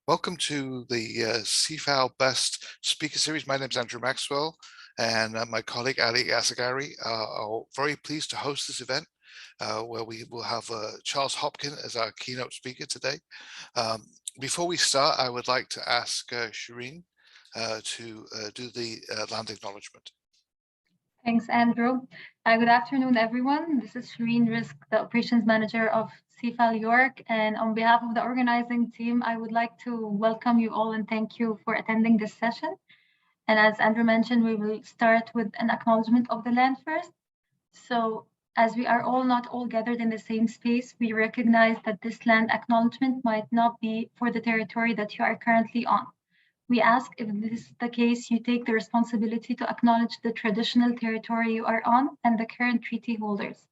Welcome to the CIFAL Best Speaker Series. My name is Andrew Maxwell, and my colleague Ali Asagari are very pleased to host this event where we will have Charles Hopkin as our keynote speaker today. Before we start, I would like to ask Shireen to do the land acknowledgement. Thanks, Andrew. Good afternoon, everyone. This is Shireen Risk, the Operations Manager of CIFAL York. And on behalf of the organizing team, I would like to welcome you all and thank you for attending this session. And as Andrew mentioned, we will start with an acknowledgement of the land first. So as we are not all gathered in the same space, we recognize that this land acknowledgement might not be for the territory that you are currently on. We ask, if this is the case, you take the responsibility to acknowledge the traditional territory you are on and the current treaty holders.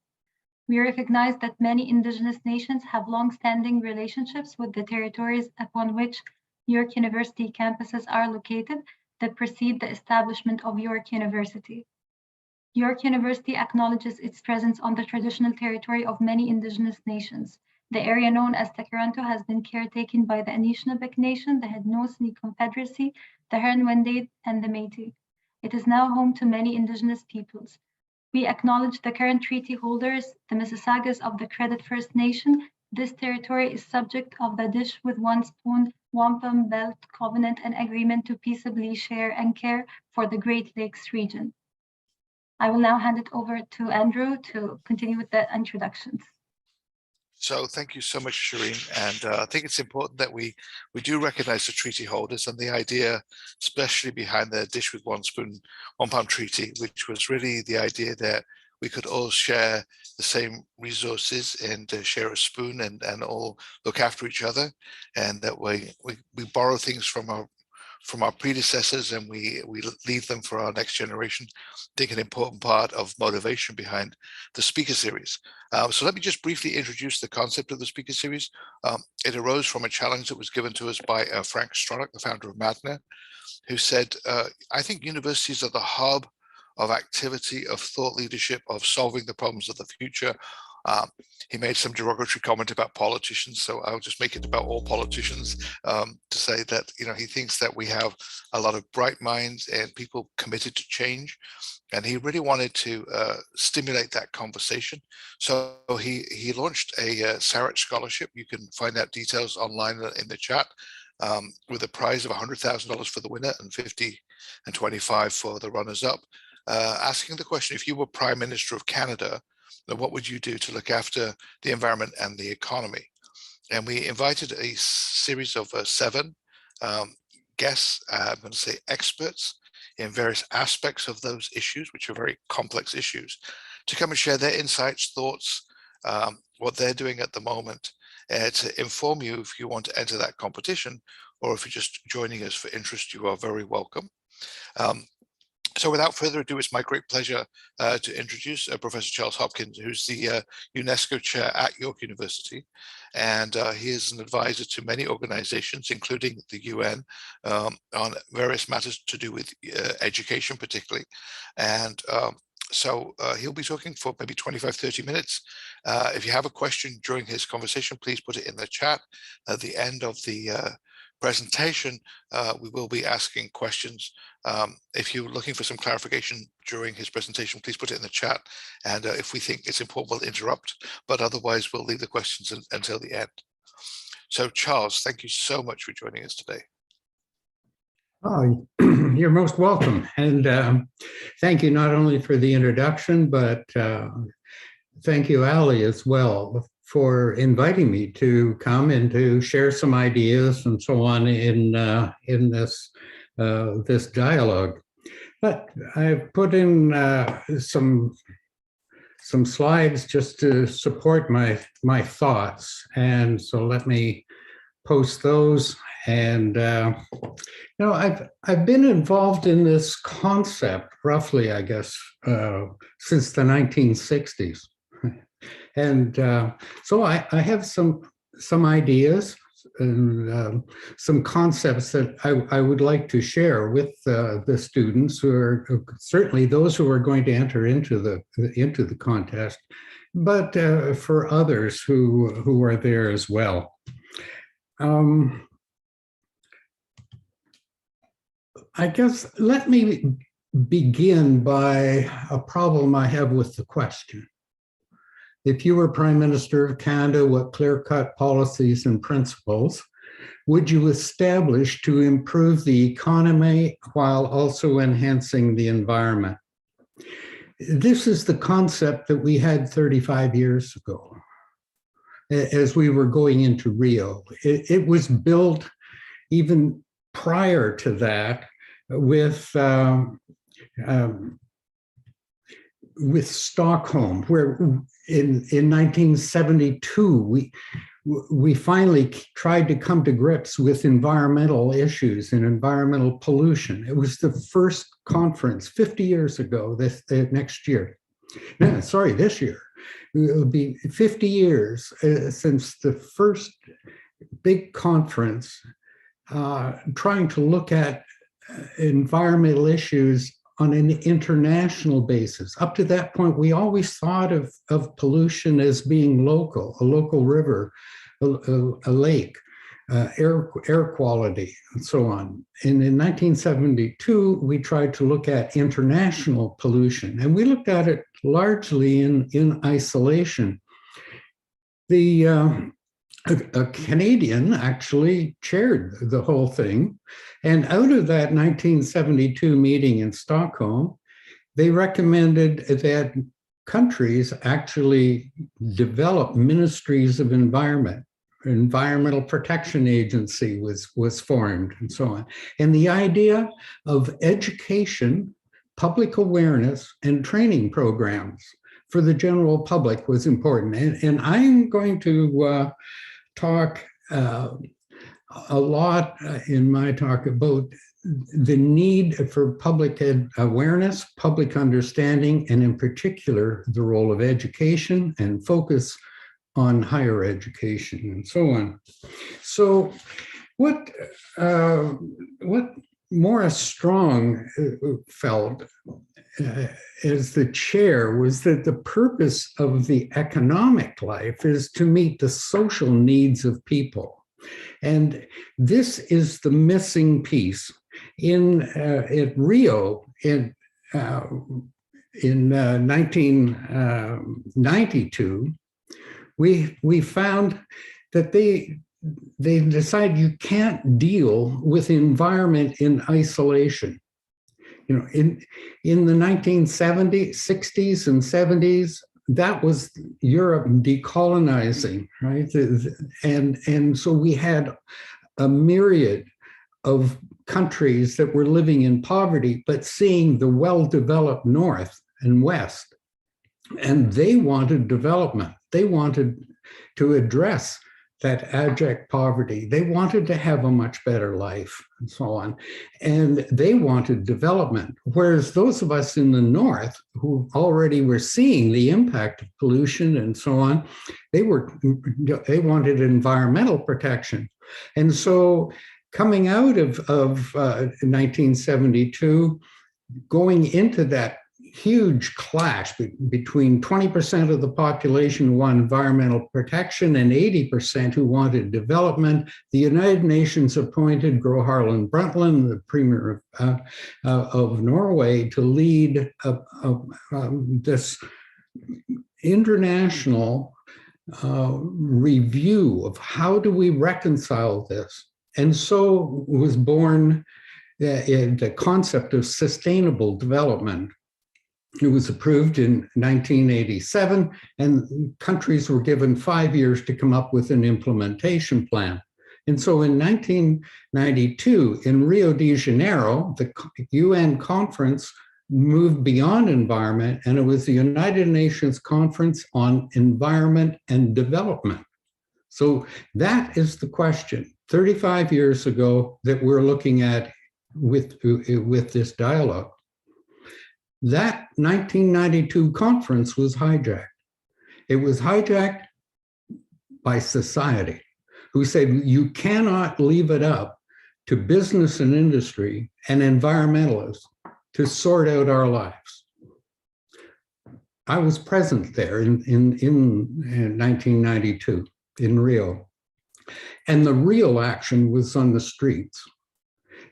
We recognize that many indigenous nations have long-standing relationships with the territories upon which York University campuses are located that precede the establishment of York University. York University acknowledges its presence on the traditional territory of many indigenous nations. The area known as Takaranto has been caretaken by the Anishinaabe Nation, the Haudenosaunee Confederacy, the Huron-Wendat, and the Métis. It is now home to many indigenous peoples. We acknowledge the current treaty holders, the Mississaugas of the Credit First Nation. This territory is subject of the Dish with One Spoon Wampum Belt Covenant and Agreement to peaceably share and care for the Great Lakes region. I will now hand it over to Andrew to continue with the introductions. So thank you so much, Shireen. And I think it's important that we do recognize the treaty holders and the idea, especially behind the Dish with One Spoon, One Palm Treaty, which was really the idea that we could all share the same resources and share a spoon and all look after each other, and that we borrow things from our predecessors and we leave them for our next generation. I think an important part of motivation behind the speaker series. So let me just briefly introduce the concept of the speaker series. It arose from a challenge that was given to us by Frank Stronach, the founder of Magna, who said, I think universities are the hub of activity, of thought leadership, of solving the problems of the future. He made some derogatory comment about politicians, so I'll just make it about all politicians to say that, he thinks that we have a lot of bright minds and people committed to change, and he really wanted to stimulate that conversation. So he launched a Sarit Scholarship. You can find out details online in the chat, with a prize of $100,000 for the winner and 50 and 25 for the runners-up, asking the question, if you were Prime Minister of Canada, what would you do to look after the environment and the economy? And we invited a series of 7 guests, I'm going to say experts in various aspects of those issues, which are very complex issues, to come and share their insights, thoughts, what they're doing at the moment, to inform you if you want to enter that competition, or if you're just joining us for interest, you are very welcome. So without further ado, it's my great pleasure to introduce Professor Charles Hopkins, who's the UNESCO chair at York University. And he is an advisor to many organizations, including the UN, on various matters to do with education particularly. And so he'll be talking for maybe 25, 30 minutes. If you have a question during his conversation, please put it in the chat. At the end of the presentation, we will be asking questions. If you're looking for some clarification during his presentation, please put it in the chat. And if we think it's important, we'll interrupt, but otherwise we'll leave the questions until the end. So Charles, thank you so much for joining us today. Oh, you're most welcome. And thank you not only for the introduction, but thank you, Ali, as well, for inviting me to come and to share some ideas and so on in this this dialogue. But I've put in some slides just to support my thoughts, and so let me post those. And I've been involved in this concept roughly, I guess, since the 1960s. And so I have some ideas and some concepts that I would like to share with the students, who are certainly those who are going to enter into the contest, but for others who are there as well. I guess let me begin by a problem I have with the question. If you were Prime Minister of Canada, what clear-cut policies and principles would you establish to improve the economy while also enhancing the environment? This is the concept that we had 35 years ago as we were going into Rio. It was built even prior to that with Stockholm, where in 1972, we finally tried to come to grips with environmental issues and environmental pollution. It was the first conference 50 years ago, this year. It will be 50 years since the first big conference trying to look at environmental issues on an international basis. Up to that point, we always thought of pollution as being local, a local river, a lake, air quality, and so on. And in 1972, we tried to look at international pollution, and we looked at it largely in isolation. A Canadian actually chaired the whole thing. And out of that 1972 meeting in Stockholm, they recommended that countries actually develop ministries of environment. Environmental Protection Agency was formed and so on. And the idea of education, public awareness, and training programs for the general public was important. And I'm going to talk a lot in my talk about the need for public awareness, public understanding, and in particular, the role of education and focus on higher education and so on. So what Morris Strong felt as the chair was that the purpose of the economic life is to meet the social needs of people. And this is the missing piece. At Rio in 1992, we found that they decided you can't deal with environment in isolation. You know, in the 1970s, 60s, and 70s, that was Europe decolonizing, right? And so we had a myriad of countries that were living in poverty, but seeing the well-developed North and West. And they wanted development. They wanted to address that abject poverty. They wanted to have a much better life and so on. And they wanted development. Whereas those of us in the North who already were seeing the impact of pollution and so on, they wanted environmental protection. And so coming out of 1972, going into that huge clash between 20% of the population who want environmental protection and 80% who wanted development, the United Nations appointed Gro Harlem Brundtland, the Premier of Norway, to lead this international review of how do we reconcile this. And so was born the concept of sustainable development. It was approved in 1987, and countries were given 5 years to come up with an implementation plan. And so in 1992, in Rio de Janeiro, the UN conference moved beyond environment, and it was the United Nations Conference on Environment and Development. So that is the question 35 years ago that we're looking at with this dialogue. That 1992 conference was hijacked. It was hijacked by society, who said you cannot leave it up to business and industry and environmentalists to sort out our lives. I was present there in 1992 in Rio, and the real action was on the streets.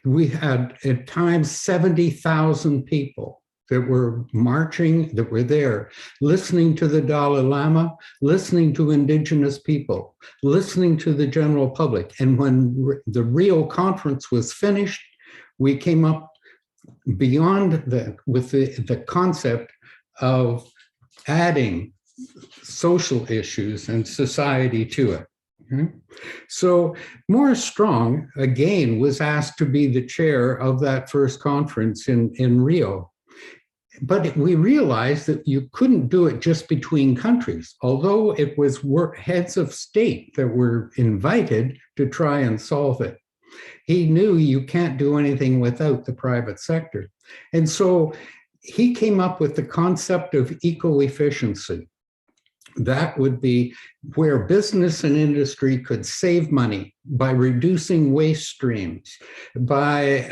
We had at times 70,000 people that were marching, that were there, listening to the Dalai Lama, listening to indigenous people, listening to the general public. And when the Rio conference was finished, we came up beyond that with the concept of adding social issues and society to it. So Morris Strong, again, was asked to be the chair of that first conference in Rio. But we realized that you couldn't do it just between countries, although it was heads of state that were invited to try and solve it. He knew you can't do anything without the private sector. And so he came up with the concept of eco-efficiency. That would be where business and industry could save money by reducing waste streams, by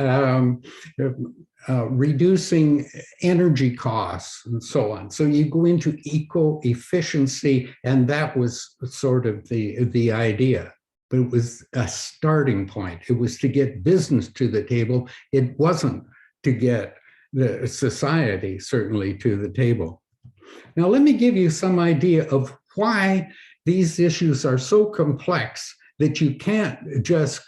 reducing energy costs and so on. So you go into eco-efficiency, and that was sort of the idea. But it was a starting point. It was to get business to the table. It wasn't to get the society, certainly, to the table. Now, let me give you some idea of why these issues are so complex that you can't just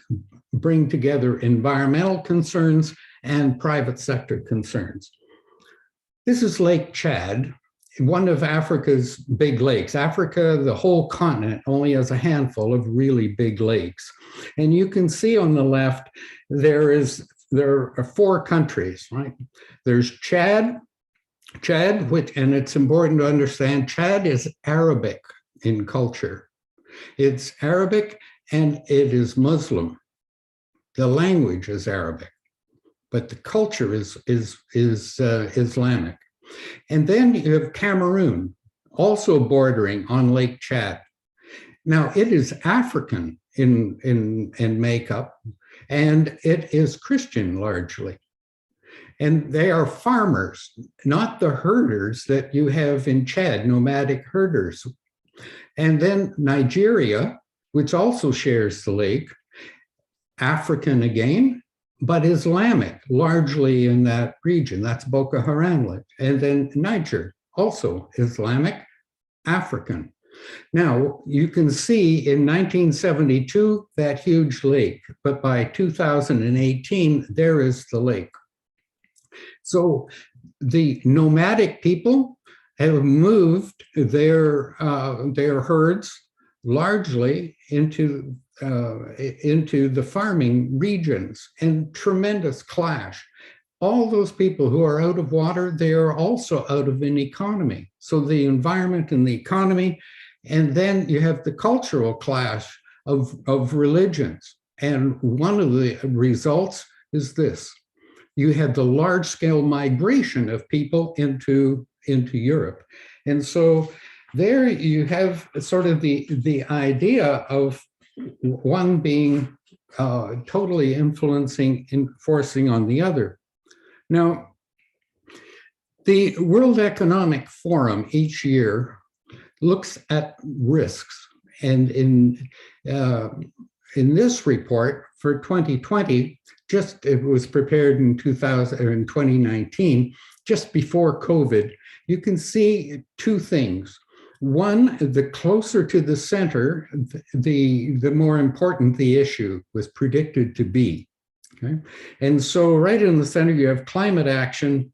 bring together environmental concerns and private sector concerns. This is Lake Chad, one of Africa's big lakes. Africa, the whole continent, only has a handful of really big lakes. And you can see on the left, there are 4 countries, right? There's Chad, which, and it's important to understand, Chad is Arabic in culture. It's Arabic and it is Muslim. The language is Arabic, but the culture is Islamic. And then you have Cameroon, also bordering on Lake Chad. Now, it is African in makeup, and it is Christian largely. And they are farmers, not the herders that you have in Chad, nomadic herders. And then Nigeria, which also shares the lake, African again, but Islamic, largely in that region. That's Boko Haram. And then Niger, also Islamic, African. Now, you can see in 1972, that huge lake, but by 2018, there is the lake. So the nomadic people have moved their herds largely into the farming regions, and tremendous clash. All those people who are out of water, they are also out of an economy. So the environment and the economy, and then you have the cultural clash of religions. And one of the results is this. You have the large-scale migration of people into Europe. And so there you have sort of the idea of one being totally enforcing on the other. Now, the World Economic Forum each year looks at risks. And in this report for 2020, it was prepared in 2019, just before COVID, you can see 2 things. One, the closer to the center, the more important the issue was predicted to be. Okay? And so right in the center, you have climate action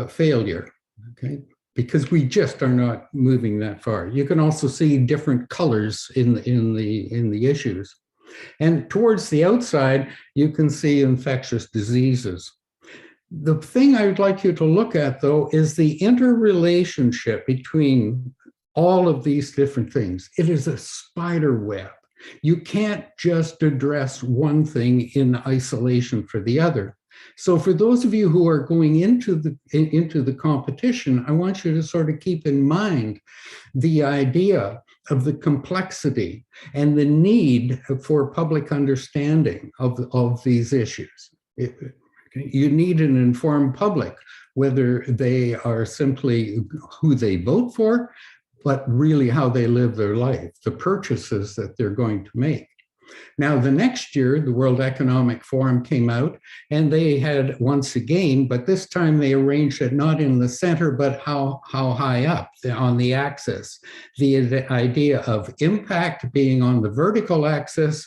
failure, okay? Because we just are not moving that far. You can also see different colors in the issues. And towards the outside, you can see infectious diseases. The thing I would like you to look at, though, is the interrelationship between all of these different things. It is a spider web. You can't just address one thing in isolation for the other. So for those of you who are going into the competition, I want you to sort of keep in mind the idea of the complexity and the need for public understanding of these issues. You need an informed public, whether they are simply who they vote for, but really how they live their life, the purchases that they're going to make. Now, the next year, the World Economic Forum came out, and they had once again, but this time they arranged it not in the center, but how high up on the axis. The idea of impact being on the vertical axis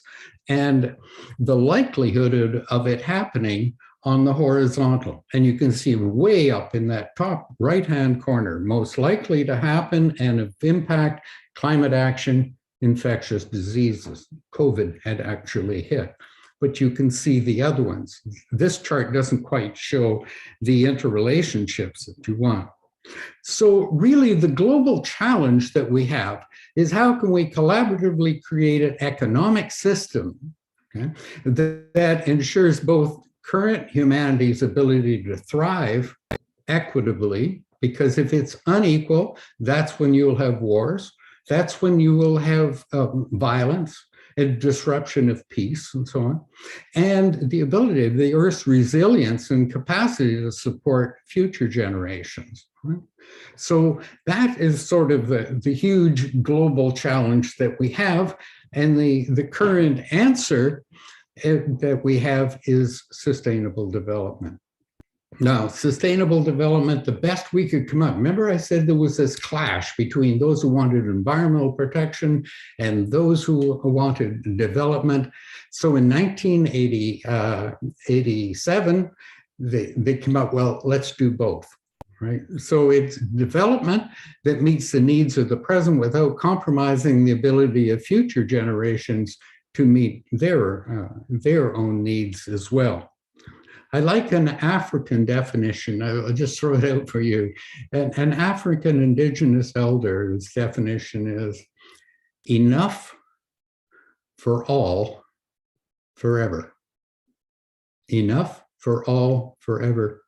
and the likelihood of it happening on the horizontal. And you can see way up in that top right-hand corner, most likely to happen and of impact, climate action, infectious diseases. COVID had actually hit, but you can see the other ones. This chart doesn't quite show the interrelationships that you want. So really the global challenge that we have is how can we collaboratively create an economic system, okay, that ensures both current humanity's ability to thrive equitably, because if it's unequal, that's when you'll have wars. That's when you will have violence and disruption of peace and so on, and the ability of the Earth's resilience and capacity to support future generations. Right? So that is sort of the huge global challenge that we have, and the current answer that we have is sustainable development. Now, sustainable development, the best we could come up. Remember I said there was this clash between those who wanted environmental protection and those who wanted development. So in 1987, they came up, well, let's do both, right? So it's development that meets the needs of the present without compromising the ability of future generations to meet their own needs as well. I like an African definition. I'll just throw it out for you. An African indigenous elder's definition is enough for all forever. Enough for all forever.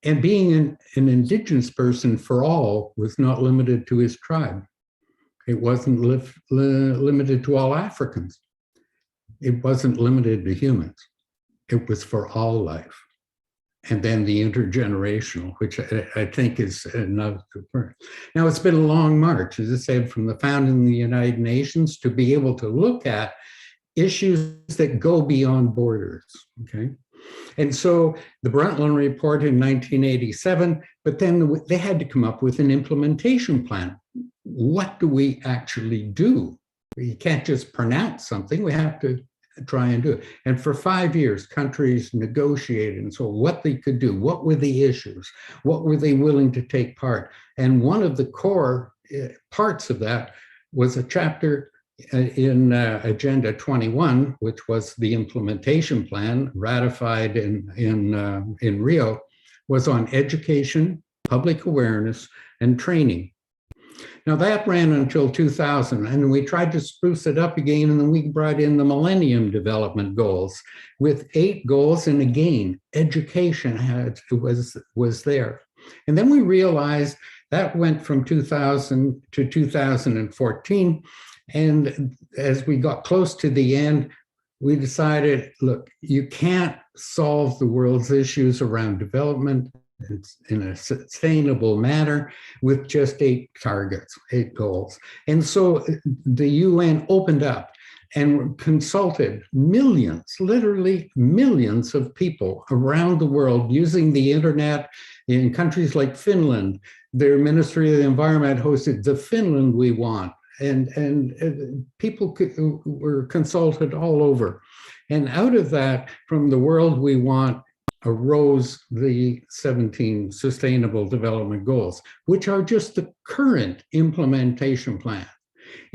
And being an indigenous person for all was not limited to his tribe. It wasn't limited to all Africans. It wasn't limited to humans. It was for all life. And then the intergenerational, which I think is another word. Now, it's been a long march, as I said, from the founding of the United Nations to be able to look at issues that go beyond borders, okay? And so the Brundtland Report in 1987, but then they had to come up with an implementation plan. What do we actually do? You can't just pronounce something, we have to try and do it. And for 5 years, countries negotiated and so what they could do, what were the issues, what were they willing to take part? And one of the core parts of that was a chapter in Agenda 21, which was the implementation plan ratified in Rio, was on education, public awareness, and training. Now that ran until 2000, and we tried to spruce it up again, and then we brought in the Millennium Development Goals with 8 goals, and again, education was there. And then we realized that went from 2000 to 2014, and as we got close to the end, we decided, look, you can't solve the world's issues around development in a sustainable manner with just 8 targets, 8 goals. And so the UN opened up and consulted millions, literally millions of people around the world using the internet. In countries like Finland, their Ministry of the Environment hosted the Finland We Want, and people were consulted all over. And out of that, from the world we want, arose the 17 Sustainable Development Goals, which are just the current implementation plan.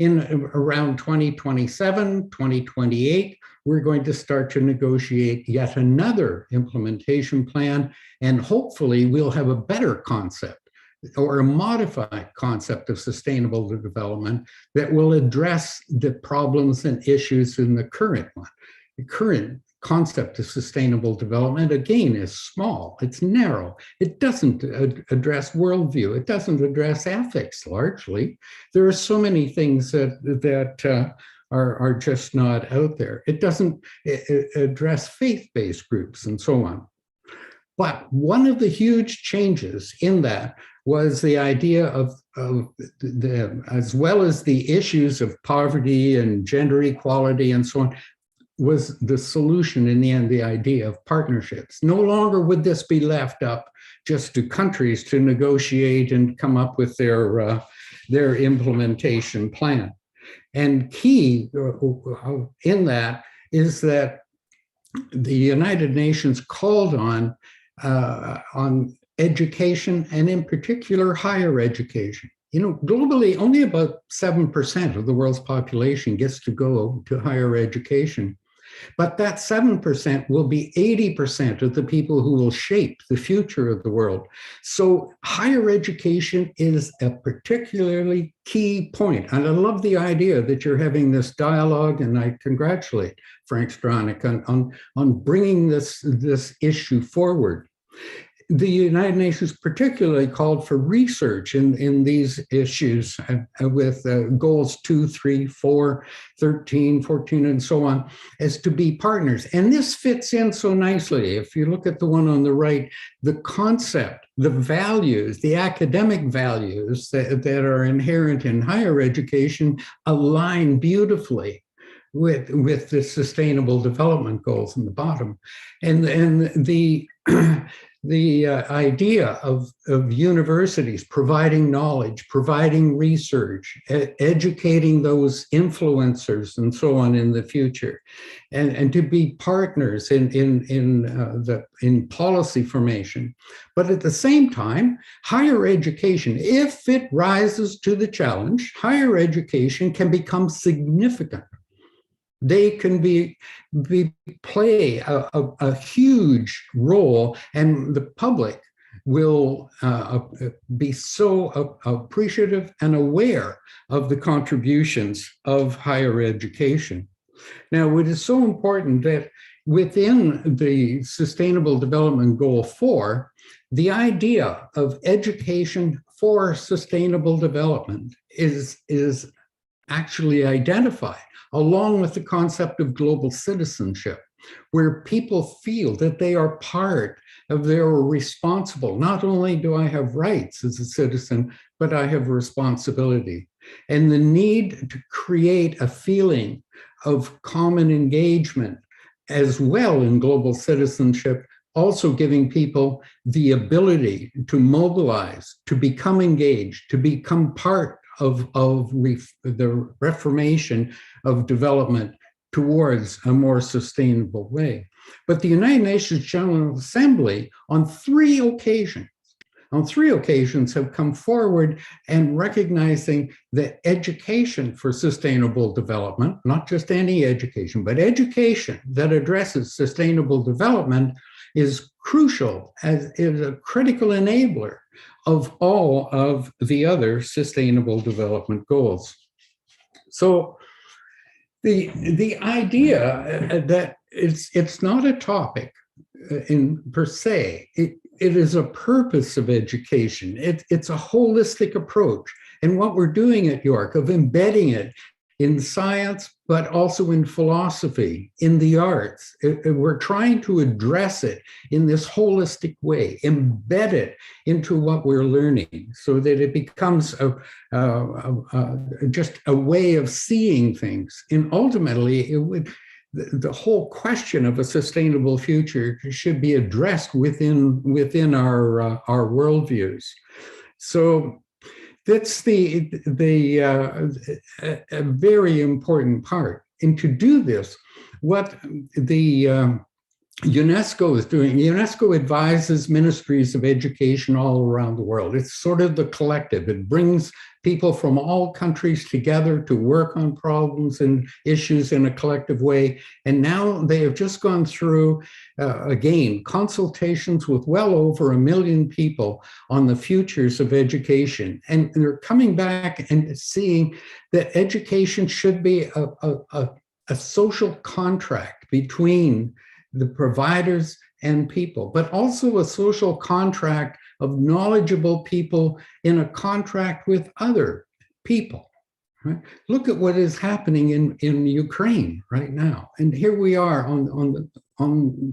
In around 2027, 2028, we're going to start to negotiate yet another implementation plan, and hopefully we'll have a better concept or a modified concept of sustainable development that will address the problems and issues in the current one. The current concept of sustainable development, again, is small, it's narrow. It doesn't address worldview. It doesn't address ethics, largely. There are so many things that are just not out there. It doesn't address faith-based groups and so on. But one of the huge changes in that was the idea of as well as the issues of poverty and gender equality and so on, was the solution in the end, the idea of partnerships. No longer would this be left up just to countries to negotiate and come up with their implementation plan. And key in that is that the United Nations called on education, and in particular higher education. You know, globally, only about 7% of the world's population gets to go to higher education. But that 7% will be 80% of the people who will shape the future of the world. So higher education is a particularly key point. And I love the idea that you're having this dialogue, and I congratulate Frank Stronach on bringing this issue forward. The United Nations particularly called for research in these issues with goals 2, 3, 4, 13, 14, and so on, as to be partners. And this fits in so nicely. If you look at the one on the right, the concept, the values, the academic values that are inherent in higher education align beautifully with the Sustainable Development Goals in the bottom. And the idea of universities providing knowledge, providing research, educating those influencers and so on in the future, and to be partners in policy formation. But at the same time, higher education, if it rises to the challenge, higher education can become significant. They can play a huge role, and the public will be so appreciative and aware of the contributions of higher education. Now, it is so important that within the Sustainable Development Goal 4, the idea of education for sustainable development is actually identified, along with the concept of global citizenship, where people feel that they are part of, they are responsible. Not only do I have rights as a citizen, but I have responsibility. And the need to create a feeling of common engagement as well in global citizenship, also giving people the ability to mobilize, to become engaged, to become part of the reformation of development towards a more sustainable way. But the United Nations General Assembly on three occasions have come forward and recognizing that education for sustainable development, not just any education, but education that addresses sustainable development, is crucial, as is a critical enabler of all of the other sustainable development goals. So the idea that it's not a topic in per se, it is a purpose of education. It's a holistic approach. And what we're doing at York of embedding it in science, but also in philosophy, in the arts. We're trying to address it in this holistic way, embed it into what we're learning so that it becomes just a way of seeing things. And ultimately, the whole question of a sustainable future should be addressed within our worldviews. So that's a very important part. And to do this, what the UNESCO is doing, UNESCO advises ministries of education all around the world. It's sort of the collective. It brings people from all countries together to work on problems and issues in a collective way. And now they have just gone through, again, consultations with well over 1 million people on the futures of education. And they're coming back and seeing that education should be a social contract between the providers and people, but also a social contract of knowledgeable people in a contract with other people. Right? Look at what is happening in Ukraine right now. And here we are on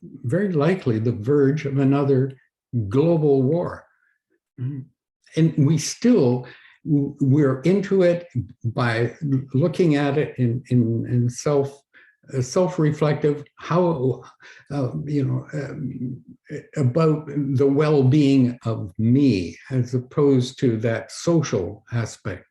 very likely the verge of another global war. And we're into it by looking at it in self-reflective, how, about the well-being of me, as opposed to that social aspect.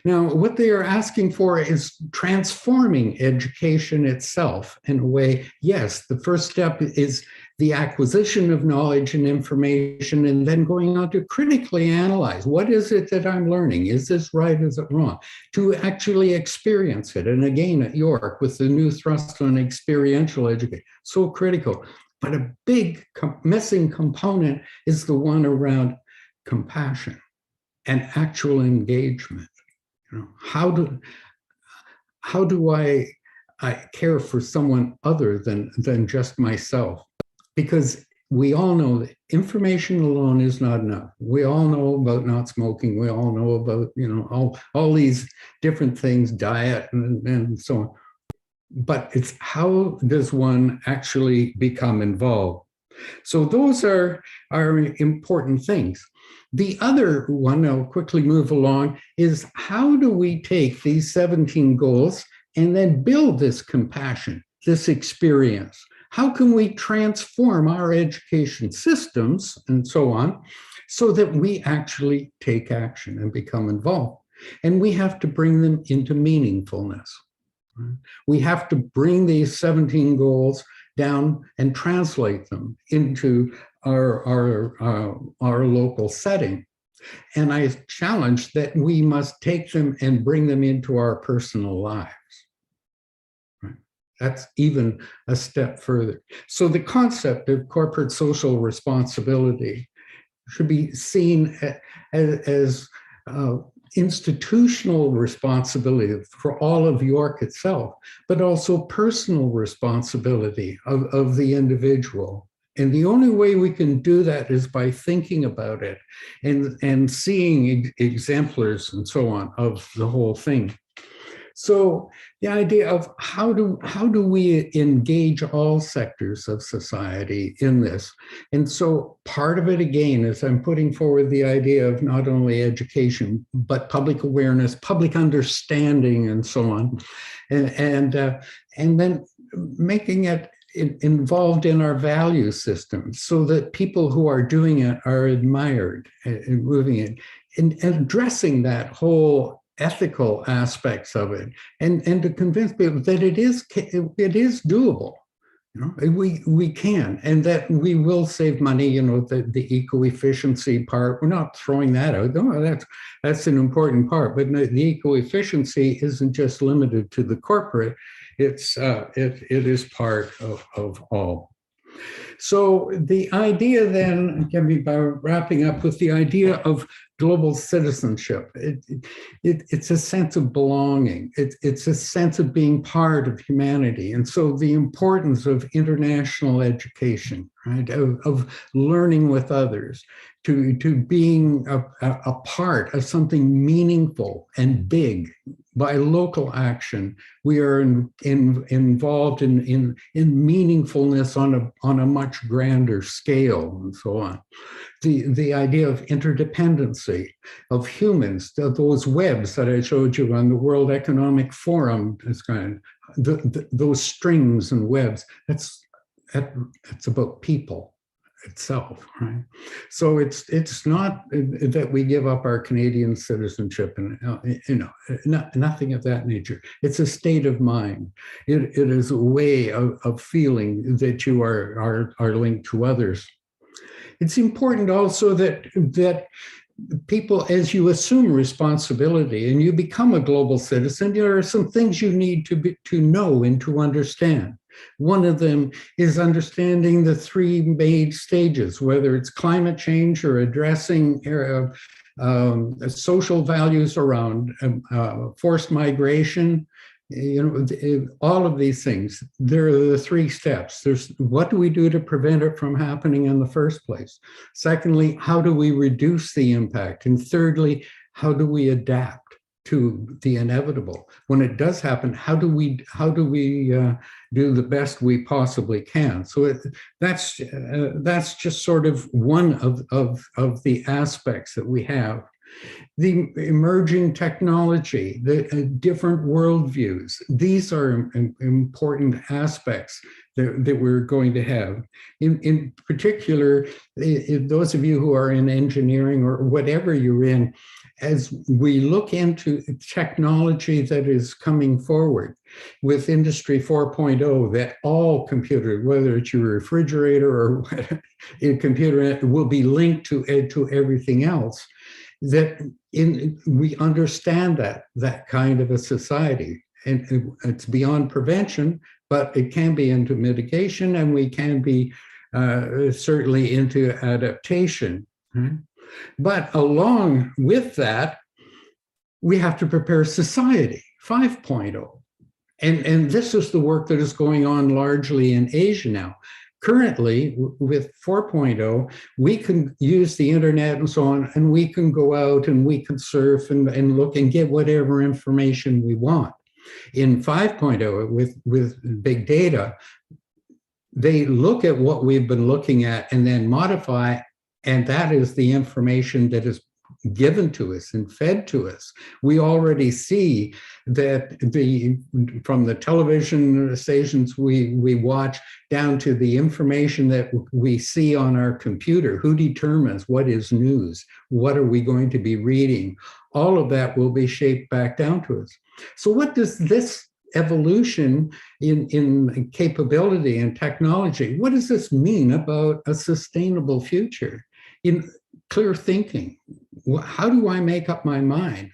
Now, what they are asking for is transforming education itself in a way. Yes, the first step is the acquisition of knowledge and information, and then going on to critically analyze, what is it that I'm learning? Is this right? Is it wrong? To actually experience it. And again, at York, with the new thrust on experiential education, so critical. But a big missing component is the one around compassion and actual engagement. How do I care for someone other than just myself? Because we all know that information alone is not enough. We all know about not smoking. We all know about, all these different things, diet and so on. But it's how does one actually become involved? So those are important things. The other one, I'll quickly move along, is how do we take these 17 goals and then build this compassion, this experience? How can we transform our education systems and so on, so that we actually take action and become involved? And we have to bring them into meaningfulness. We have to bring these 17 goals down and translate them into our local setting. And I challenge that we must take them and bring them into our personal lives. Right? That's even a step further. So the concept of corporate social responsibility should be seen as institutional responsibility for all of York itself, but also personal responsibility of the individual. And the only way we can do that is by thinking about it and seeing exemplars and so on of the whole thing. So the idea of how do we engage all sectors of society in this? And so part of it, again, is I'm putting forward the idea of not only education, but public awareness, public understanding, and so on. And then making it involved in our value system so that people who are doing it are admired and moving it, and addressing that whole ethical aspects of it, and to convince people that it is doable. We can, and that we will save money. The eco-efficiency part, we're not throwing that out. No, that's an important part, but the eco-efficiency isn't just limited to the corporate. It is part of all. So the idea then can be, by wrapping up with the idea of global citizenship, it's a sense of belonging. It's a sense of being part of humanity. And so the importance of international education, right, of learning with others, to being a part of something meaningful and big. By local action, we are involved in meaningfulness on a much grander scale, and so on. The idea of interdependency of humans, those webs that I showed you on the World Economic Forum, those strings and webs, that's about people itself, right? So it's not that we give up our Canadian citizenship and nothing of that nature. It's a state of mind. It is a way of feeling that you are linked to others. It's important also that people, as you assume responsibility and you become a global citizen, there are some things you need to know and to understand. One of them is understanding the three main stages, whether it's climate change or addressing social values around forced migration. All of these things, there are the three steps. There's what do we do to prevent it from happening in the first place? Secondly, how do we reduce the impact? And thirdly, how do we adapt? to the inevitable. When it does happen, how do we do the best we possibly can? So that's just sort of one of the aspects that we have. The emerging technology, the different worldviews, these are important aspects that we're going to have. In particular, those of you who are in engineering or whatever you're in, as we look into technology that is coming forward with Industry 4.0, that all computer, whether it's your refrigerator or a computer, will be linked to everything else, that we understand that kind of a society. And it's beyond prevention, but it can be into mitigation, and we can be certainly into adaptation. Right? But along with that, we have to prepare society 5.0. And this is the work that is going on largely in Asia now. Currently, with 4.0, we can use the internet and so on, and we can go out and we can surf and look and get whatever information we want. In 5.0, with big data, they look at what we've been looking at and then modify, and that is the information that is given to us and fed to us. We already see that from the television stations we watch down to the information that we see on our computer, who determines what is news, what are we going to be reading, all of that will be shaped back down to us. So what does this evolution in capability and technology, what does this mean about a sustainable future? In clear thinking, how do I make up my mind?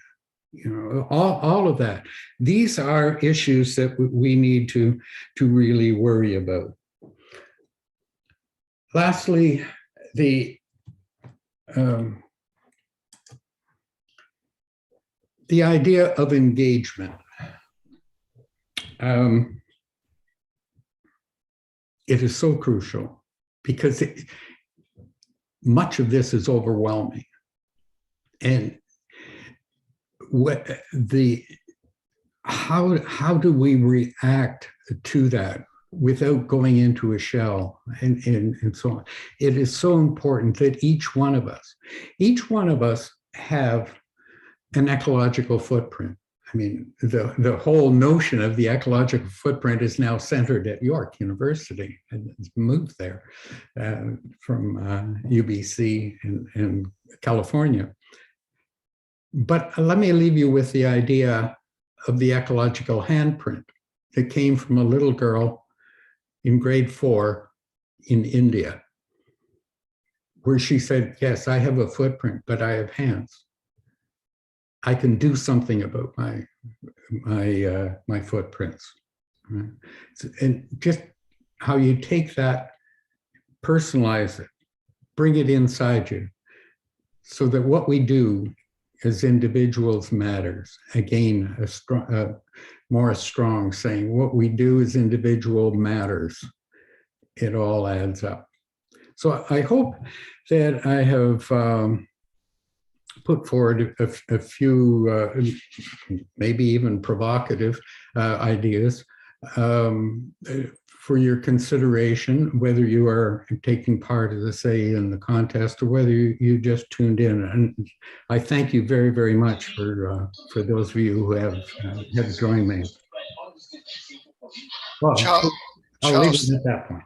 You know, all of that. These are issues that we need to really worry about. Lastly, the idea of engagement. It is so crucial because much of this is overwhelming. And how do we react to that without going into a shell and so on? It is so important that each one of us have an ecological footprint. I mean, the whole notion of the ecological footprint is now centered at York University, and it's moved there from UBC in California. But let me leave you with the idea of the ecological handprint that came from a little girl in grade 4 in India, where she said, yes, I have a footprint, but I have hands. I can do something about my footprints. Right? And just how you take that, personalize it, bring it inside you, so that what we do as individuals matters. Again, a strong saying, what we do as individual matters. It all adds up. So I hope that I have put forward a few, maybe even provocative ideas for your consideration, whether you are taking part, as I say, in the contest, or whether you just tuned in. And I thank you very, very much for those of you who have joined me. Well, I'll leave it at that point.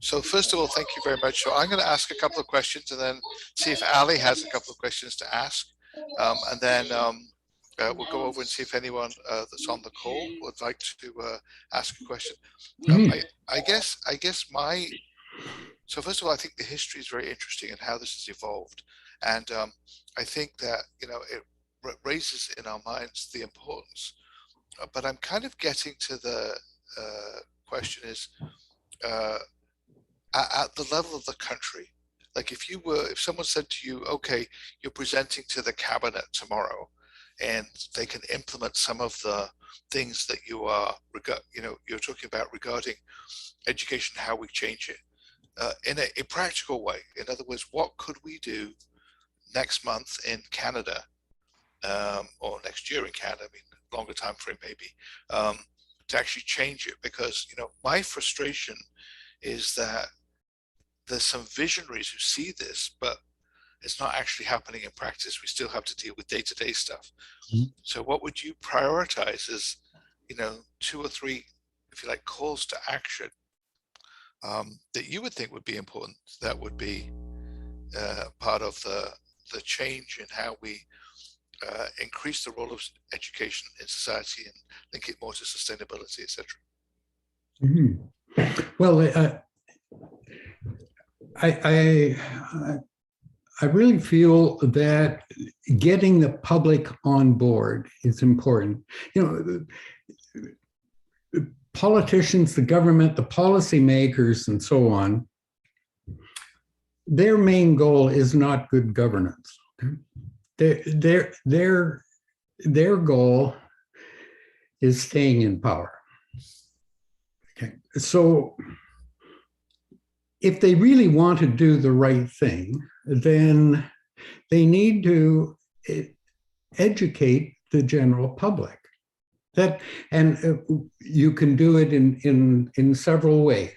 So first of all, thank you very much. So I'm going to ask a couple of questions and then see if Ali has a couple of questions to ask. And then we'll go over and see if anyone that's on the call would like to ask a question. I guess so first of all, I think the history is very interesting and how this has evolved. And I think that, you know, it raises in our minds the importance. But I'm kind of getting to the question is, at the level of the country, like if someone said to you, okay, you're presenting to the cabinet tomorrow and they can implement some of the things that you're talking about regarding education, how we change it in a practical way. In other words, what could we do next month in Canada or next year in Canada, I mean, longer time frame maybe, to actually change it. Because, you know, my frustration is that there's some visionaries who see this, but it's not actually happening in practice. We still have to deal with day-to-day stuff. Mhm. So what would you prioritize as, you know, 2 or 3, if you like, calls to action that you would think would be important, that would be part of the change in how we increase the role of education in society and link it more to sustainability, etc. Mhm. Well, I really feel that getting the public on board is important. You know, politicians, the government, the policymakers, and so on, their main goal is not good governance. Their goal is staying in power. Okay, so if they really want to do the right thing, then they need to educate the general public. And you can do it in several ways.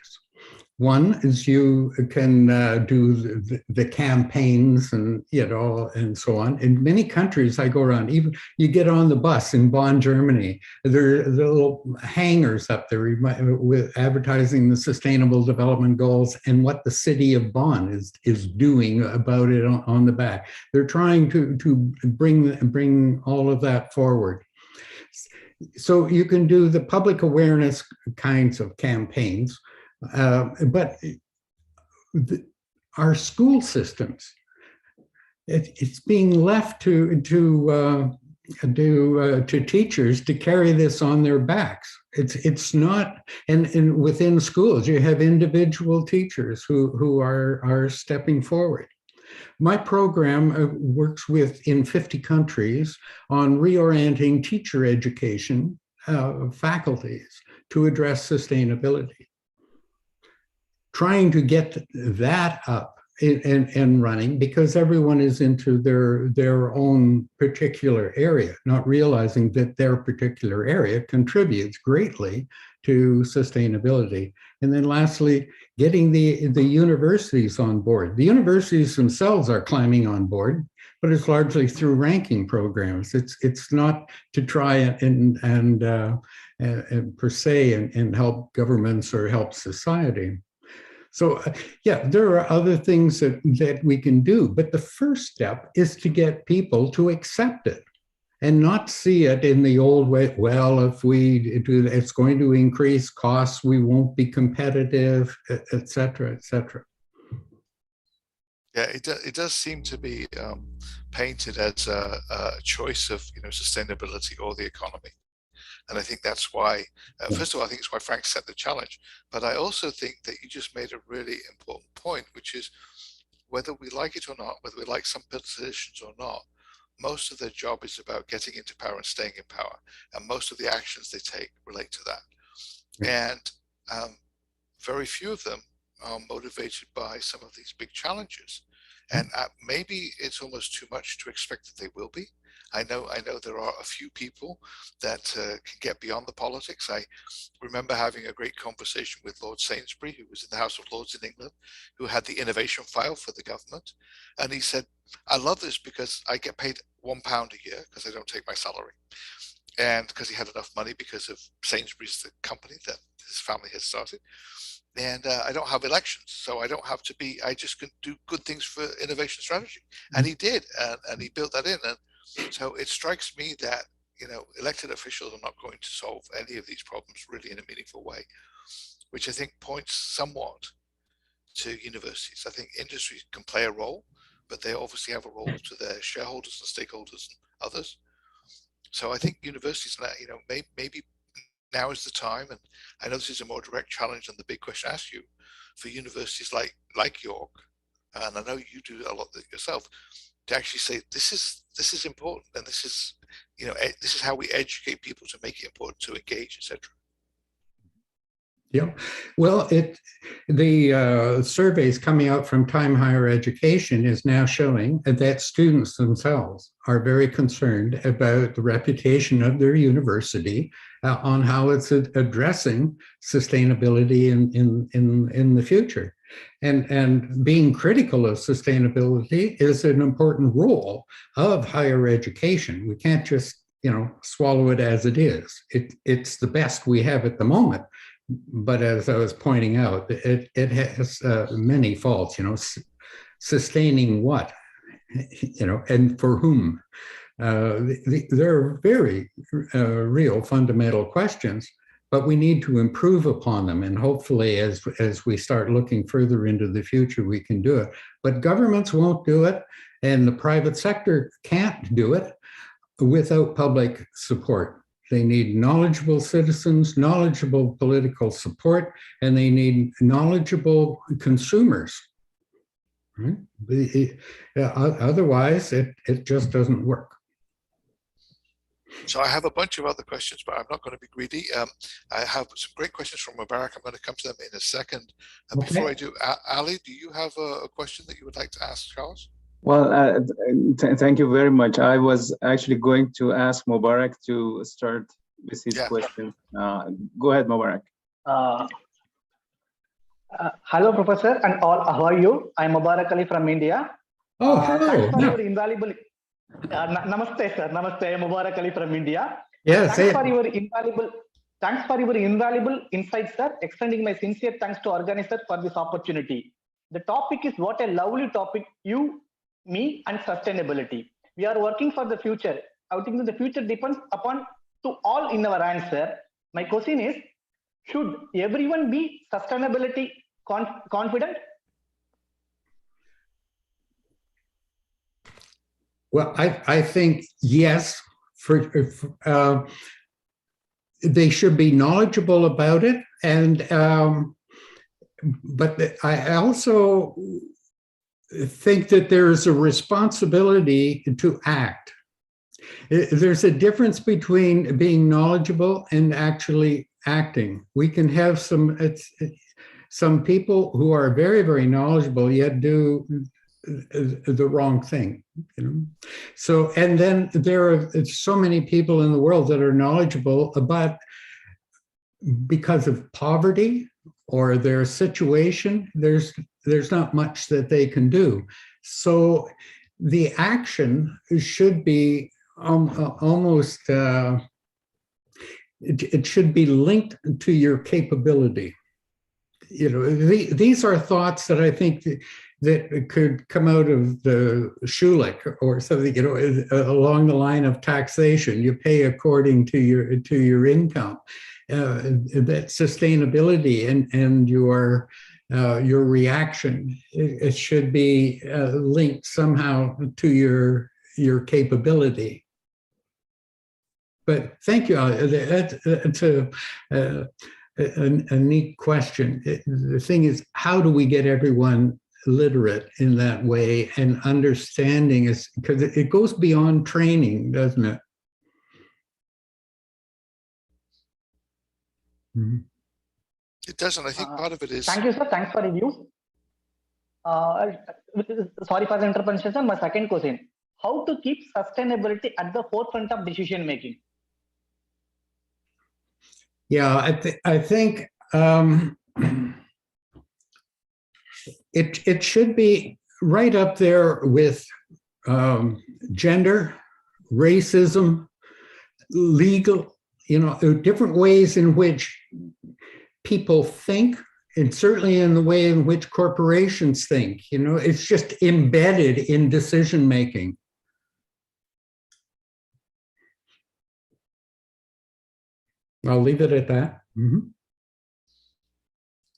One is you can do the campaigns and, you know, and so on. In many countries I go around, even you get on the bus in Bonn, Germany, there are the little hangers up there with advertising the Sustainable Development Goals and what the city of Bonn is doing about it on the back. They're trying to bring all of that forward. So you can do the public awareness kinds of campaigns. But our school systems, it's being left to teachers to carry this on their backs. It's not, and within schools you have individual teachers who are stepping forward. My program works in 50 countries on reorienting teacher education faculties to address sustainability. Trying to get that up and running, because everyone is into their own particular area, not realizing that their particular area contributes greatly to sustainability. And then lastly, getting the universities on board. The universities themselves are climbing on board, but it's largely through ranking programs. It's not to try and per se and help governments or help society. So yeah, there are other things that we can do, but the first step is to get people to accept it and not see it in the old way. Well, if we do, it's going to increase costs, we won't be competitive, et cetera, et cetera. Yeah, it does seem to be painted as a choice of, you know, sustainability or the economy. And I think that's why, first of all, I think it's why Frank set the challenge. But I also think that you just made a really important point, which is whether we like it or not, whether we like some politicians or not, most of their job is about getting into power and staying in power. And most of the actions they take relate to that. And very few of them are motivated by some of these big challenges. And maybe it's almost too much to expect that they will be. I know there are a few people that can get beyond the politics. I remember having a great conversation with Lord Sainsbury, who was in the House of Lords in England, who had the innovation file for the government. And he said, I love this because I get paid £1 a year because I don't take my salary. And because he had enough money because of Sainsbury's, the company that his family had started. And I don't have elections, so I don't have to be, I just can do good things for innovation strategy. And he did, and he built that in. And so it strikes me that, you know, elected officials are not going to solve any of these problems really in a meaningful way, which I think points somewhat to universities. I think industries can play a role, but they obviously have a role to their shareholders and stakeholders and others. So I think universities, you know, maybe now is the time, and I know this is a more direct challenge than the big question I asked you, for universities like York, and I know you do a lot yourself, to actually say this is important, and this is, you know, this is how we educate people to make it important to engage, etc. Yeah, well, the surveys coming out from Time Higher Education is now showing that students themselves are very concerned about the reputation of their university on how it's addressing sustainability in the future. And being critical of sustainability is an important role of higher education. We can't just, swallow it as it is. It's the best we have at the moment. But as I was pointing out, it has many faults, sustaining what, and for whom. There are very real fundamental questions, but we need to improve upon them. And hopefully, as we start looking further into the future, we can do it. But governments won't do it, and the private sector can't do it without public support. They need knowledgeable citizens, knowledgeable political support, and they need knowledgeable consumers. Right? Otherwise, it just doesn't work. So I have a bunch of other questions, but I'm not going to be greedy. I have some great questions from Mubarak. I'm going to come to them in a second. And Okay. before I do, Ali, do you have a question that you would like to ask Charles? Well, thank you very much. I was actually going to ask Mubarak to start with his question. Go ahead, Mubarak. Hello, Professor, and all. How are you? I'm Mubarak Ali from India. Oh, hello. Thanks for your invaluable. Namaste, sir. Namaste. I'm Mubarak Ali from India. Yes. Thanks for your invaluable insights, sir. Extending my sincere thanks to organizers for this opportunity. The topic is what a lovely topic. You, me, and sustainability. We are working for the future. I think the future depends upon to all in our hands, sir. My question is, should everyone be sustainability confident? Well, I think yes. They should be knowledgeable about it, and but I also think that there is a responsibility to act. There's a difference between being knowledgeable and actually acting. We can have some people who are very, very knowledgeable yet do the wrong thing. So, and then there are so many people in the world that are knowledgeable, but because of poverty or their situation, there's not much that they can do. So the action should be almost, it should be linked to your capability. These are thoughts that I think that could come out of the Schulich or something, along the line of taxation. You pay according to your income. That sustainability and your reaction, it should be linked somehow to your capability. But thank you. That's a neat question. The thing is, how do we get everyone literate in that way and understanding is because it goes beyond training, doesn't it? Mm-hmm. It does, and I think part of it is. Thank you, sir. Thanks for review. Sorry for the interruption, sir. My second question: how to keep sustainability at the forefront of decision making? Yeah, I think it should be right up there with gender, racism, legal, different ways in which people think, and certainly in the way in which corporations think. It's just embedded in decision making. I'll leave it at that. Mm-hmm.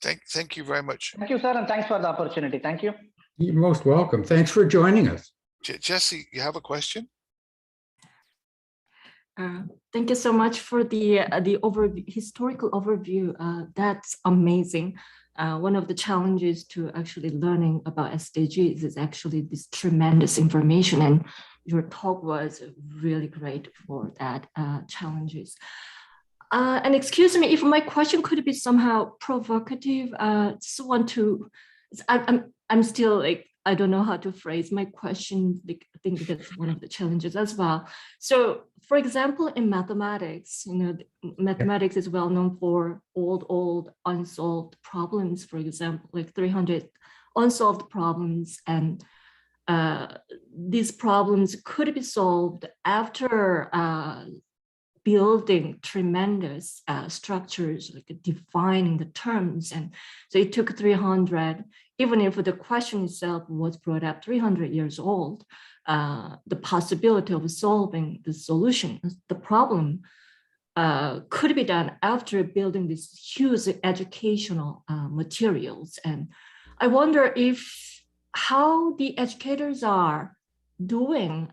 Thank you very much. Thank you, sir, and thanks for the opportunity. Thank you. You're most welcome. Thanks for joining us. Jesse, you have a question? Thank you so much for the historical overview. That's amazing. One of the challenges to actually learning about SDGs is actually this tremendous information, and your talk was really great for that challenges. And excuse me if my question could be somehow provocative. Just want to, I'm still like, I don't know how to phrase my question. I think that's one of the challenges as well. So, for example, in mathematics, mathematics is well known for old unsolved problems. For example, like 300 unsolved problems, and these problems could be solved after building tremendous structures, like defining the terms. And so it took 300, even if the question itself was brought up 300 years old, the possibility of solving the solution, the problem, could be done after building these huge educational materials. And I wonder how the educators are doing.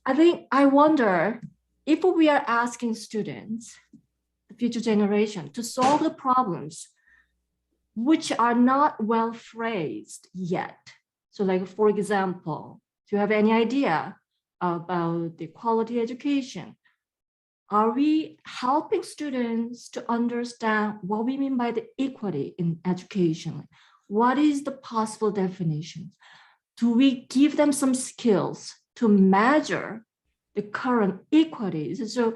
I wonder if we are asking students, the future generation, to solve the problems which are not well phrased yet. So like, for example, do you have any idea about the quality education? Are we helping students to understand what we mean by the equity in education? What is the possible definition? Do we give them some skills to measure the current equities? So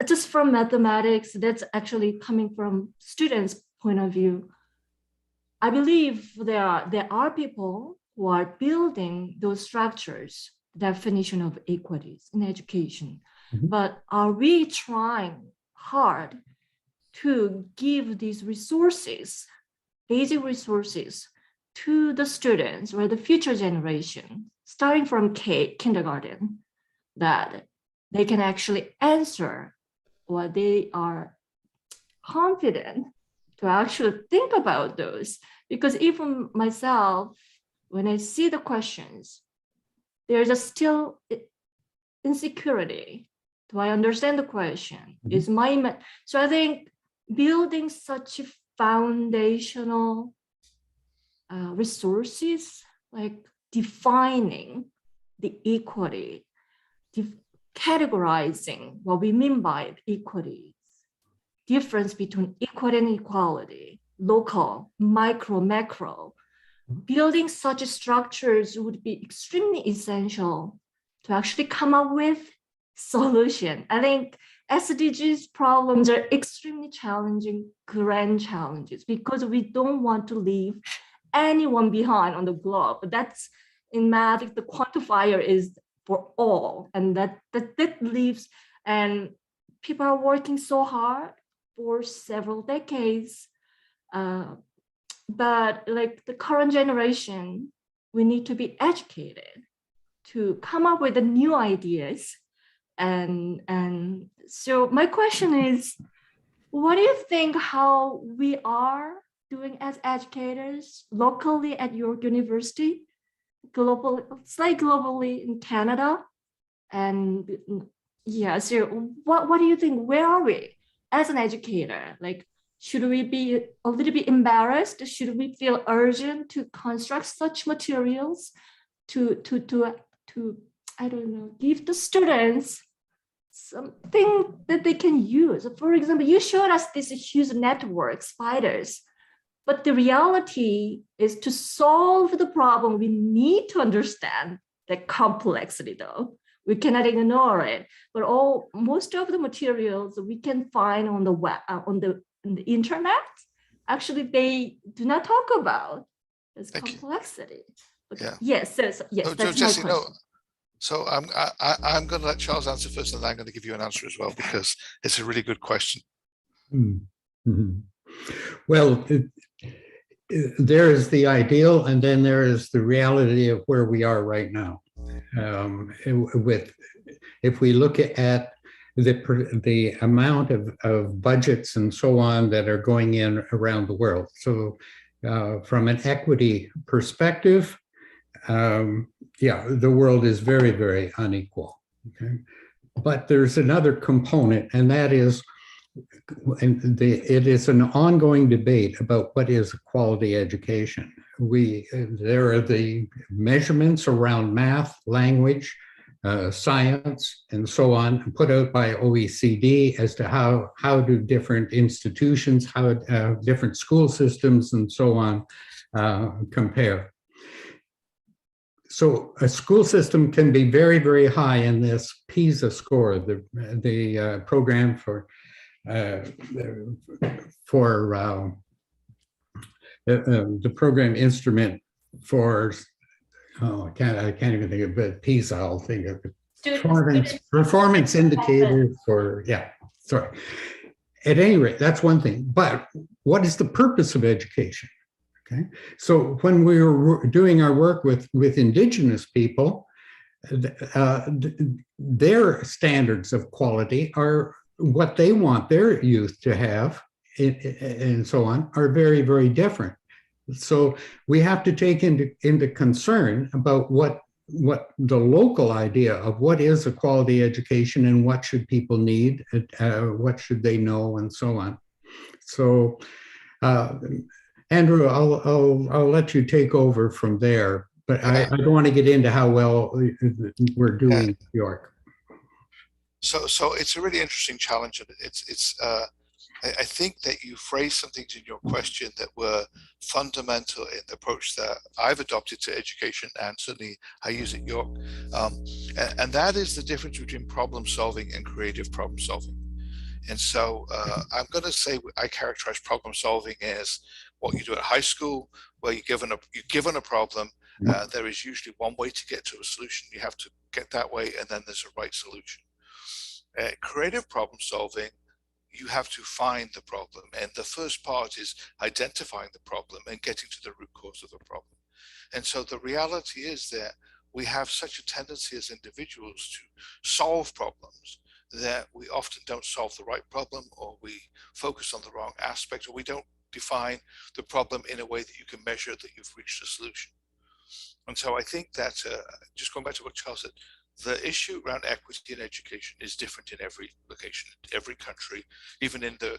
just from mathematics, that's actually coming from students' point of view. I believe there are people who are building those structures, definition of equities in education. Mm-hmm. But are we trying hard to give these resources, basic resources, to the students or the future generation, starting from kindergarten, that they can actually answer, or they are confident to actually think about those? Because even myself, when I see the questions, there's a still insecurity. Do I understand the question? Mm-hmm. So I think building such foundational resources, like defining the equity, categorizing what we mean by equity, difference between equity and equality, local, micro, macro. Building such structures would be extremely essential to actually come up with solution. I think SDGs problems are extremely challenging, grand challenges, because we don't want to leave anyone behind on the globe. But that's, in math, the quantifier is for all, and that leaves, and people are working so hard for several decades. But like the current generation, we need to be educated to come up with the new ideas. And so my question is, what do you think how we are doing as educators locally at your university, globally in Canada? And yeah, so what do you think? Where are we as an educator? Like, should we be a little bit embarrassed? Should we feel urgent to construct such materials to I don't know, give the students something that they can use? For example, you showed us this huge network, spiders, but the reality is, to solve the problem, we need to understand the complexity though. We cannot ignore it, but most of the materials we can find on the web, on the internet, actually they do not talk about this complexity. Okay. Yeah. Yes. So yes, so that's Jesse, my question. No, so I'm going to let Charles answer first, and then I'm going to give you an answer as well, because it's a really good question. Mm-hmm. Well, there is the ideal, and then there is the reality of where we are right now. If we look at the amount of budgets and so on that are going in around the world. So from an equity perspective, the world is very, very unequal. Okay? But there's another component, and that is, it is an ongoing debate about what is quality education. There are the measurements around math, language, science, and so on, put out by OECD as to how do different institutions, how different school systems and so on compare. So a school system can be very, very high in this PISA score, the program for the program instrument for, I can't even think of it, PISA, I'll think of it. Performance indicator for, sorry. At any rate, that's one thing. But what is the purpose of education? Okay, so when we were doing our work with Indigenous people, their standards of quality are what they want their youth to have, and so on, are very, very different. So we have to take into concern about what the local idea of what is a quality education and what should people need, what should they know, and so on. So Andrew, I'll let you take over from there, but I don't want to get into how well we're doing in New York. So it's a really interesting challenge, and I think that you phrased some things in your question that were fundamental in the approach that I've adopted to education, and certainly I use at York, and that is the difference between problem solving and creative problem solving. And so I'm going to say I characterize problem solving as what you do at high school, where you're given a problem. There is usually one way to get to a solution. You have to get that way, and then there's a right solution. Creative problem solving, you have to find the problem, and the first part is identifying the problem and getting to the root cause of the problem. And so the reality is that we have such a tendency as individuals to solve problems that we often don't solve the right problem, or we focus on the wrong aspect, or we don't define the problem in a way that you can measure that you've reached a solution. And so I think that, just going back to what Charles said, the issue around equity in education is different in every location, every country, even in the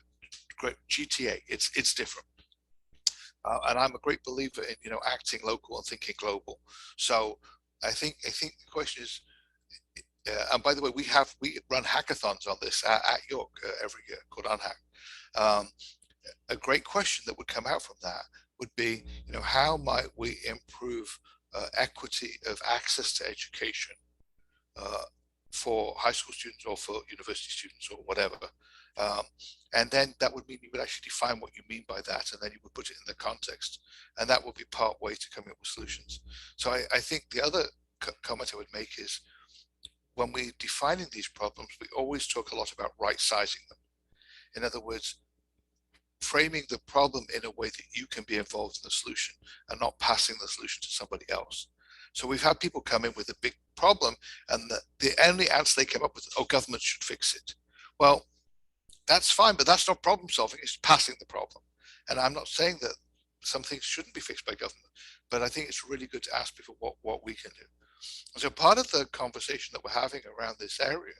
great GTA, it's different. And I'm a great believer in, acting local and thinking global. So I think the question is, and by the way, we run hackathons on this at York every year called Unhack. A great question that would come out from that would be, how might we improve equity of access to education for high school students or for university students or whatever. And then that would mean you would actually define what you mean by that, and then you would put it in the context, and that would be part way to coming up with solutions. So I think the other comment I would make is, when we're defining these problems, we always talk a lot about right sizing them. In other words, framing the problem in a way that you can be involved in the solution and not passing the solution to somebody else. So we've had people come in with a big problem, and the only answer they came up with, oh, government should fix it. Well, that's fine, but that's not problem solving, it's passing the problem. And I'm not saying that some things shouldn't be fixed by government, but I think it's really good to ask people what we can do. And so part of the conversation that we're having around this area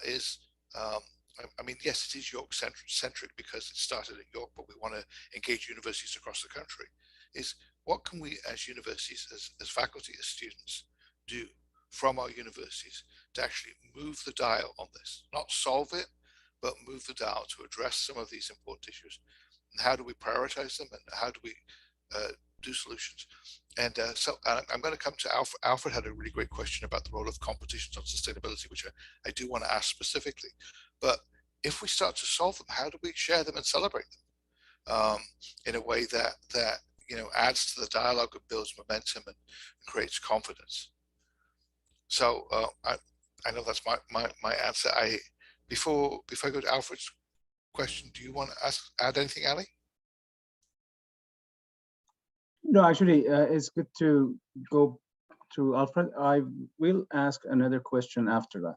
is, I mean, yes, it is York centric because it started at York, but we want to engage universities across the country, is what can we as universities, as faculty, as students, do from our universities to actually move the dial on this, not solve it, but move the dial to address some of these important issues. And how do we prioritize them, and how do we do solutions? And so I'm going to come to Alfred. Alfred had a really great question about the role of competitions on sustainability, which I do want to ask specifically. But if we start to solve them, how do we share them and celebrate them in a way that adds to the dialogue and builds momentum and creates confidence? So I know that's my answer. Before I go to Alfred's question, do you want to add anything, Ali? No, actually, it's good to go to Alfred. I will ask another question after that.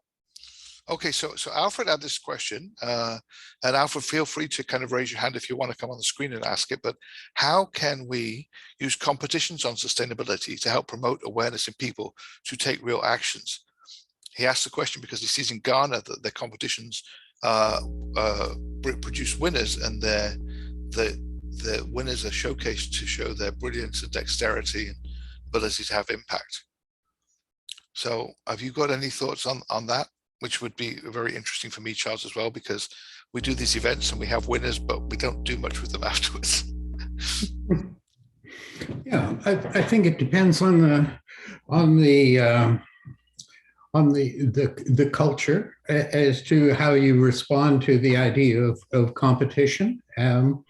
Okay, so Alfred had this question, and Alfred, feel free to kind of raise your hand if you want to come on the screen and ask it, but how can we use competitions on sustainability to help promote awareness in people to take real actions? He asked the question because he sees in Ghana that the competitions produce winners, and the winners are showcased to show their brilliance and dexterity and ability to have impact. So have you got any thoughts on that, which would be very interesting for me, Charles, as well, because we do these events and we have winners, but we don't do much with them afterwards. Yeah, I think it depends on the the culture as to how you respond to the idea of competition. Some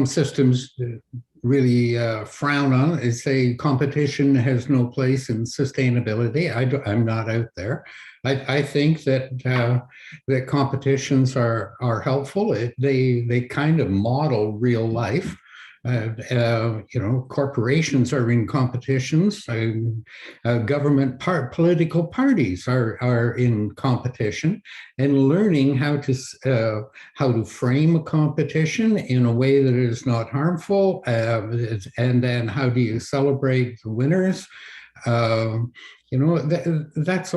systems really frown on it. They say competition has no place in sustainability. I'm not out there. I think that that competitions are helpful. They kind of model real life. Corporations are in competitions. Political parties are in competition, and learning how to frame a competition in a way that is not harmful, and then how do you celebrate the winners? That's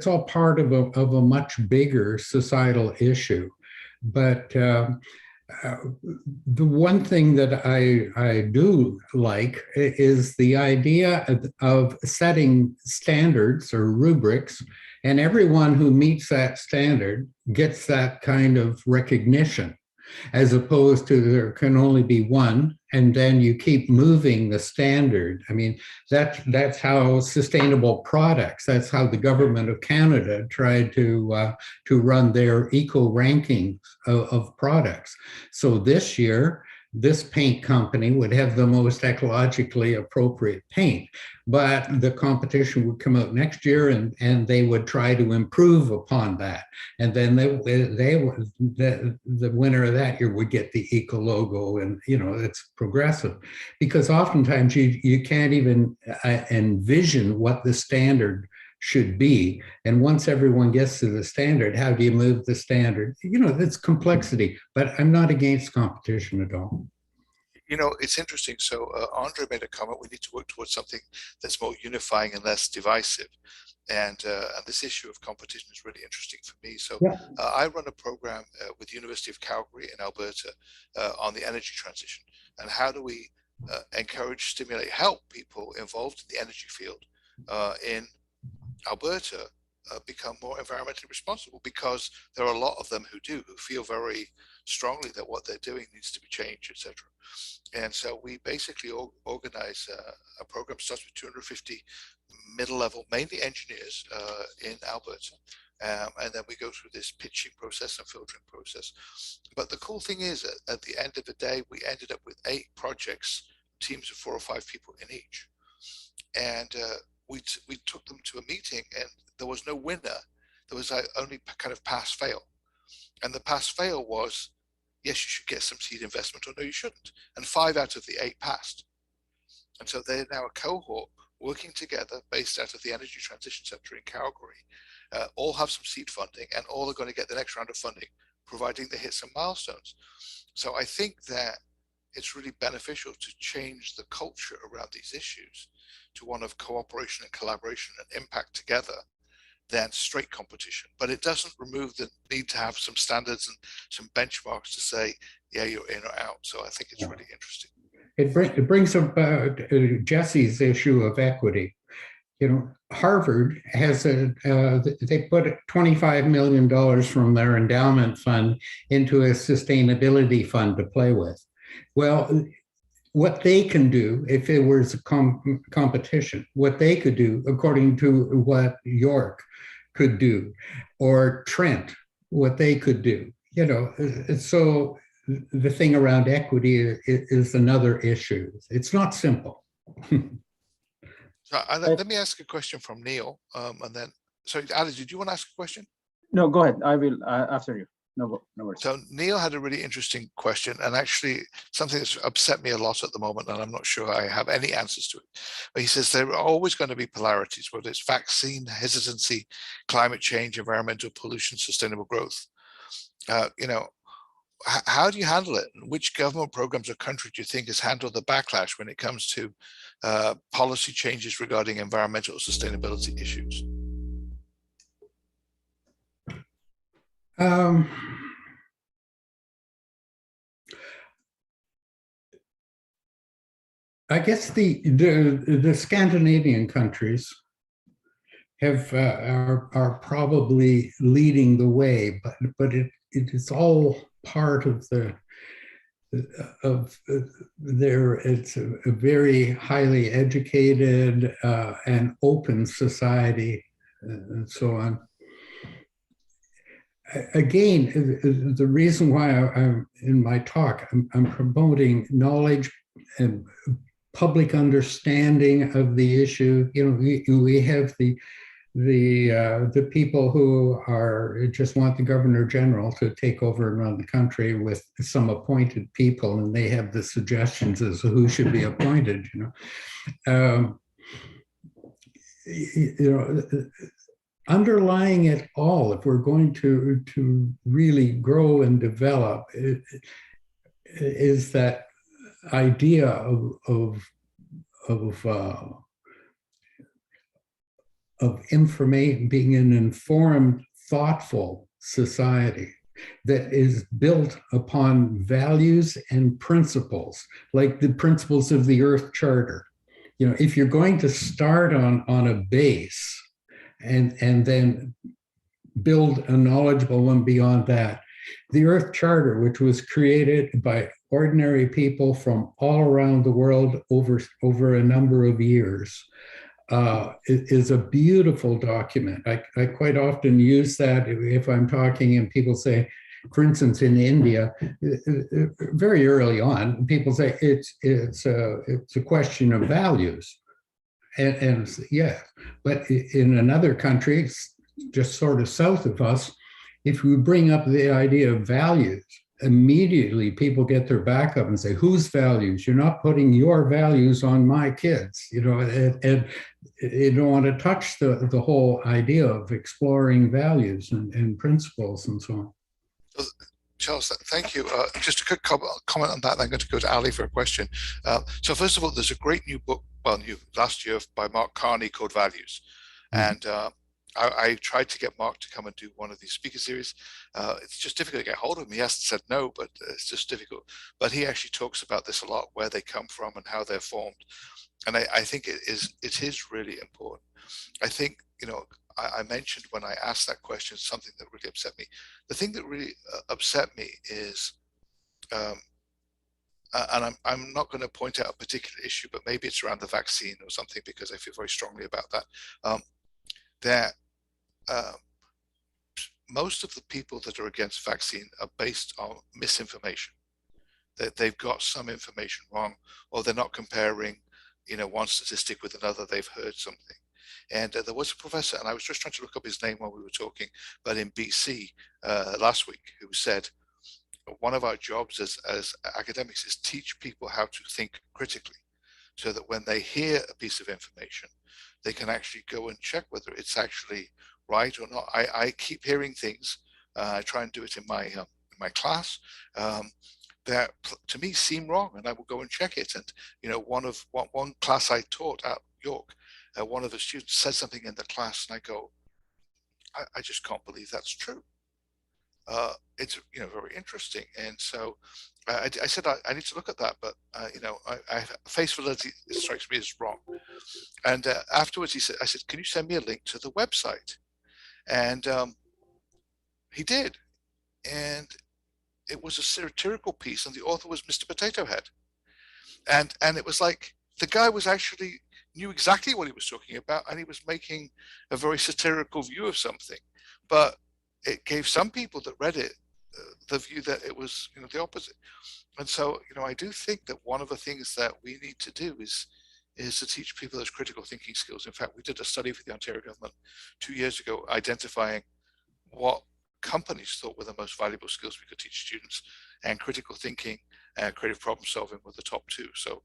all part of a much bigger societal issue, but. The one thing that I do like is the idea of setting standards or rubrics, and everyone who meets that standard gets that kind of recognition, as opposed to there can only be one, and then you keep moving the standard. I mean, that's how sustainable products, that's how the government of Canada tried to run their eco rankings of products. So this year, this paint company would have the most ecologically appropriate paint, but the competition would come out next year and they would try to improve upon that. And then the winner of that year would get the eco logo, and it's progressive, because oftentimes you can't even envision what the standard should be. And once everyone gets to the standard, how do you move the standard? It's complexity, but I'm not against competition at all. It's interesting. So Andre made a comment, we need to work towards something that's more unifying and less divisive. And this issue of competition is really interesting for me. So yeah. I run a program with the University of Calgary in Alberta on the energy transition. And how do we encourage, stimulate, help people involved in the energy field in Alberta become more environmentally responsible, because there are a lot of them who feel very strongly that what they're doing needs to be changed, etc. And so we basically organize a program that starts with 250 middle level, mainly engineers in Alberta. And then we go through this pitching process and filtering process. But the cool thing is, at the end of the day, we ended up with 8 projects, teams of 4 or 5 people in each. And we took them to a meeting, and there was no winner. There was only kind of pass fail. And the pass fail was, yes, you should get some seed investment, or no, you shouldn't. And 5 out of the 8 passed. And so they're now a cohort working together based out of the Energy Transition Center in Calgary. All have some seed funding, and all are going to get the next round of funding, providing they hit some milestones. So I think that it's really beneficial to change the culture around these issues to one of cooperation and collaboration and impact together than straight competition. But it doesn't remove the need to have some standards and some benchmarks to say, yeah, you're in or out. So I think it's really interesting. It brings up Jesse's issue of equity. Harvard has they put $25 million from their endowment fund into a sustainability fund to play with. Well, what they can do, if it was a competition, what they could do, according to what York could do, or Trent, what they could do, so the thing around equity is another issue. It's not simple. So let me ask a question from Neil, and then, sorry, Ali, did you want to ask a question? No, go ahead. I will after you. No worries. So Neil had a really interesting question, and actually something that's upset me a lot at the moment, and I'm not sure I have any answers to it. But he says there are always going to be polarities, whether it's vaccine hesitancy, climate change, environmental pollution, sustainable growth. How do you handle it? Which government programs or country do you think has handled the backlash when it comes to policy changes regarding environmental sustainability issues? I guess the Scandinavian countries are probably leading the way, but it is all part of it's a very highly educated and open society and so on. Again, the reason why I'm in my talk, I'm promoting knowledge and public understanding of the issue. You know, we have the people who just want the governor general to take over and run the country with some appointed people, and they have the suggestions as to who should be appointed. Underlying it all, if we're going to really grow and develop, is that idea of information, being an informed, thoughtful society that is built upon values and principles, like the principles of the Earth Charter. You know, if you're going to start on a base and then build a knowledgeable one beyond that, the Earth Charter, which was created by ordinary people from all around the world over a number of years, is a beautiful document. I quite often use that if I'm talking and people say, for instance, in India, very early on, people say it's a question of values. And yeah, but in another country, just sort of south of us, if we bring up the idea of values, immediately people get their back up and say, whose values? You're not putting your values on my kids, you know, and you don't want to touch the whole idea of exploring values and principles and so on. Charles, thank you. Just a quick comment on that. I'm going to go to Ali for a question. So first of all, there's a great new book, last year, by Mark Carney called Values. And I tried to get Mark to come and do one of these speaker series. It's just difficult to get hold of him. He hasn't said no, but it's just difficult. But he actually talks about this a lot, where they come from and how they're formed. And I think it is really important. I think, you know, I mentioned when I asked that question something that really upset me. The thing that really upset me is, and I'm not going to point out a particular issue, but maybe it's around the vaccine or something, because I feel very strongly about that. That most of the people that are against vaccine are based on misinformation. That they've got some information wrong, or they're not comparing, you know, one statistic with another. They've heard something. And there was a professor, and I was just trying to look up his name while we were talking, but in BC last week, who said, one of our jobs as academics is teach people how to think critically, so that when they hear a piece of information, they can actually go and check whether it's actually right or not. I keep hearing things. I try and do it in my class that to me seem wrong, and I will go and check it. And you know, one class I taught at York, one of the students said something in the class, and I go, I just can't believe that's true. It's, you know, very interesting. And so I said I need to look at that, but you know, face validity strikes me as wrong. And afterwards I said, can you send me a link to the website? And he did. And it was a satirical piece, and the author was Mr. Potato Head. And it was like, the guy was actually knew exactly what he was talking about, and he was making a very satirical view of something. But it gave some people that read it the view that it was, you know, the opposite. And so, you know, I do think that one of the things that we need to do is to teach people those critical thinking skills. In fact, we did a study for the Ontario government 2 years ago, identifying what companies thought were the most valuable skills we could teach students, and critical thinking and creative problem solving were the top two. So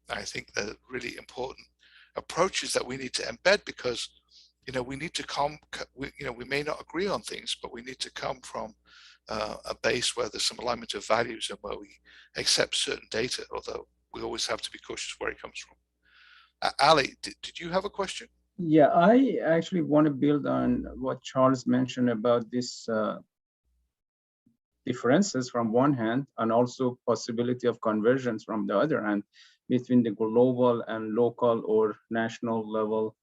I think they're really important approaches that we need to embed, because you know, we need to we may not agree on things, but we need to come from a base where there's some alignment of values and where we accept certain data, although we always have to be cautious where it comes from. Ali, did you have a question? Yeah, I actually want to build on what Charles mentioned about this differences from one hand, and also possibility of convergence from the other hand. between the global and local or national level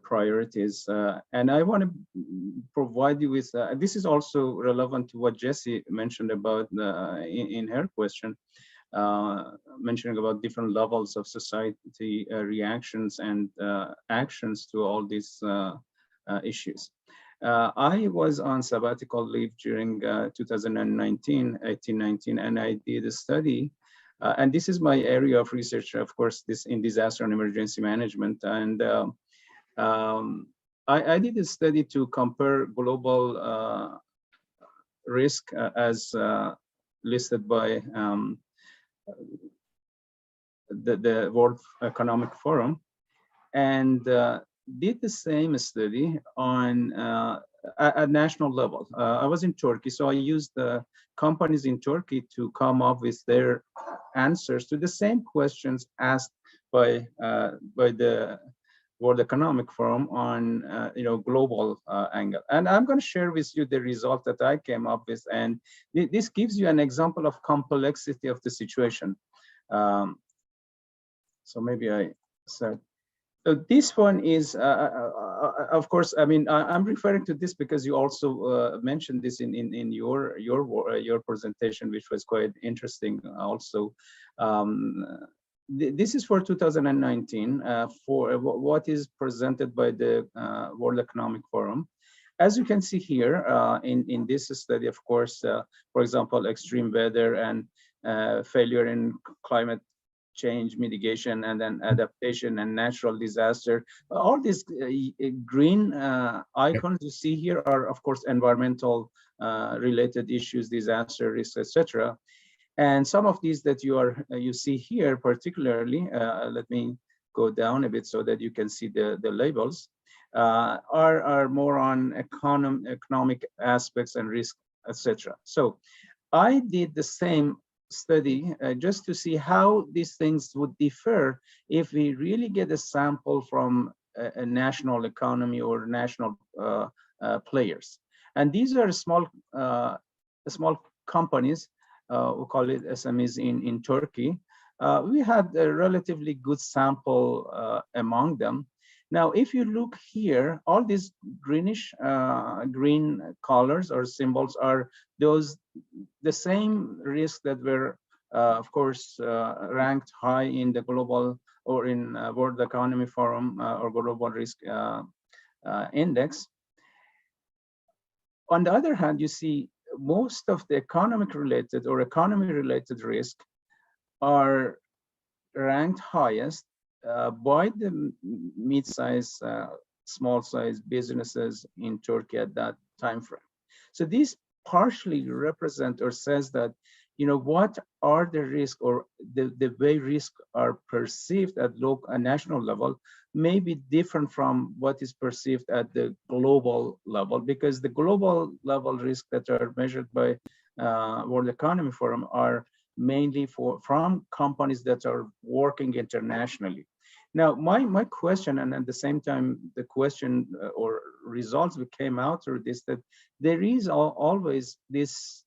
priorities. And I want to provide you with, this is also relevant to what Jessie mentioned about in her question, mentioning about different levels of society reactions and actions to all these issues. I was on sabbatical leave during 2018-19, and I did a study, and this is my area of research, of course, this in disaster and emergency management. And I did a study to compare global risk as listed by the World Economic Forum, and did the same study on a national level. I was in Turkey, so I used the companies in Turkey to come up with their answers to the same questions asked by the World Economic Forum on global angle. And I'm going to share with you the result that I came up with, and this gives you an example of complexity of the situation. So maybe I said. So this one is, of course, I mean, I'm referring to this because you also mentioned this in your presentation, which was quite interesting also. This is for 2019 for what is presented by the World Economic Forum. As you can see here in this study, of course, for example, extreme weather and failure in climate change mitigation, and then adaptation and natural disaster. All these green icons you see here are, of course, environmental related issues, disaster risks, etc. And some of these that you see here, particularly, let me go down a bit so that you can see the labels, are more on economic aspects and risk, etc. So I did the same study just to see how these things would differ if we really get a sample from a national economy or national players. And these are small companies, we call it SMEs in Turkey. We had a relatively good sample among them. Now, if you look here, all these greenish green colors or symbols are the same risks that were, of course, ranked high in the global or in World Economic Forum or Global Risk Index. On the other hand, you see most of the economic related or economy related risk are ranked highest by the mid-size, small-size businesses in Turkey at that time frame. So these partially represent or says that, what are the risks or the way risks are perceived at local and national level may be different from what is perceived at the global level, because the global level risks that are measured by World Economic Forum are mainly from companies that are working internationally. Now, my question, and at the same time, the question or results we came out through this, that there is always this,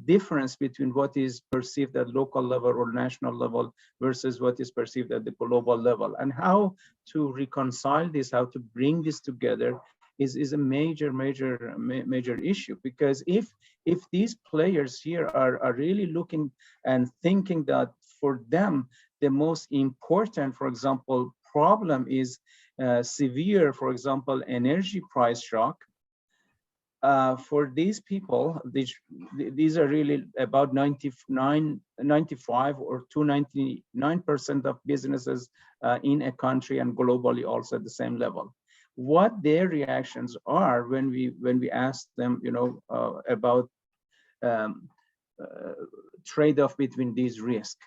difference between what is perceived at local level or national level versus what is perceived at the global level, and how to reconcile this, how to bring this together is a major issue. Because if these players here are really looking and thinking that for them the most important, for example, problem is severe, for example, energy price shock, for these people, these are really about 95 or to 99% of businesses in a country and globally also at the same level. What their reactions are when we ask them, about trade-off between these risks.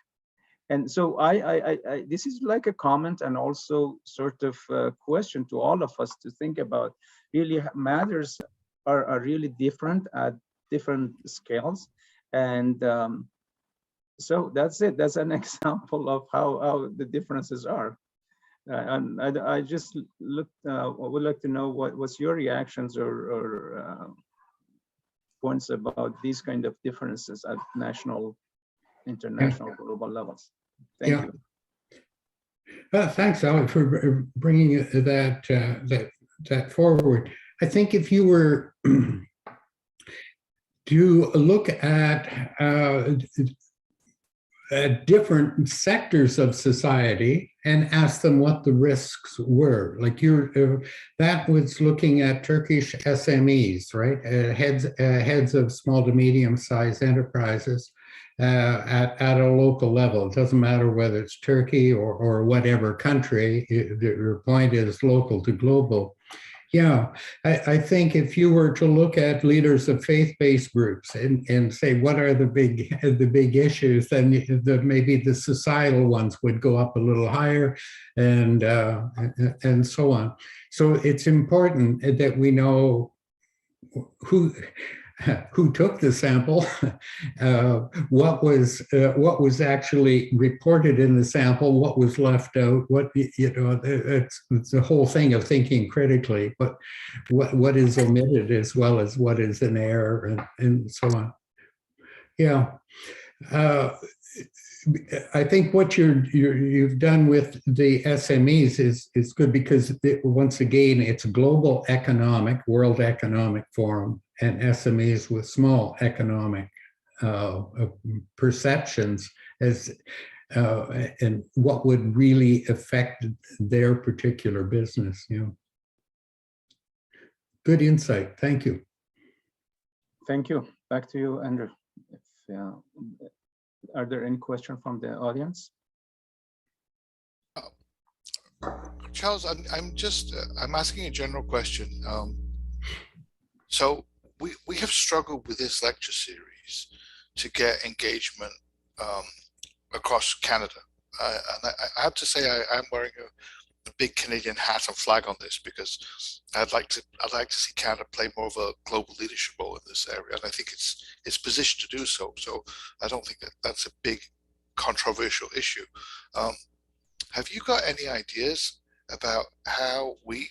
And so this is like a comment and also sort of a question to all of us to think about. Really, matters are really different at different scales. And so that's it. That's an example of how the differences are. And I just would like to know what's your reactions or points about these kind of differences at national, international, global levels. Thank you. Thanks, Ali, for bringing that forward. I think if you were to look at different sectors of society and ask them what the risks were, like that was looking at Turkish SMEs, right? Heads of small to medium-sized enterprises at a local level. It doesn't matter whether it's Turkey or whatever country. Your point is local to global. Yeah, I think if you were to look at leaders of faith-based groups and say, what are the big issues, then maybe the societal ones would go up a little higher and so on. So it's important that we know who took the sample, what was actually reported in the sample, what was left out, it's the whole thing of thinking critically, but what is omitted as well as what is in error and so on. Yeah. I think what you've done with the SMEs is good because once again, it's global economic, World Economic Forum, and SMEs with small economic perceptions and what would really affect their particular business. Good insight. Thank you. Thank you. Back to you, Andrew. Are there any questions from the audience? Charles, I'm asking a general question. So we have struggled with this lecture series to get engagement across Canada. And I have to say I'm wearing a big Canadian hat and flag on this because I'd like to see Canada play more of a global leadership role in this area, and I think it's positioned to do so. So I don't think that's a big controversial issue. Have you got any ideas about how we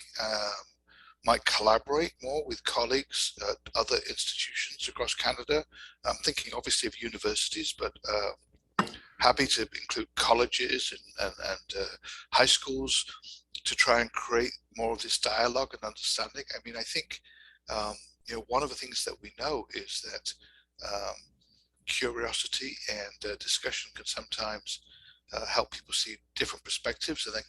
might collaborate more with colleagues at other institutions across Canada? I'm thinking obviously of universities, but happy to include colleges and high schools to try and create more of this dialogue and understanding. I mean, I think one of the things that we know is that curiosity and discussion can sometimes help people see different perspectives, and then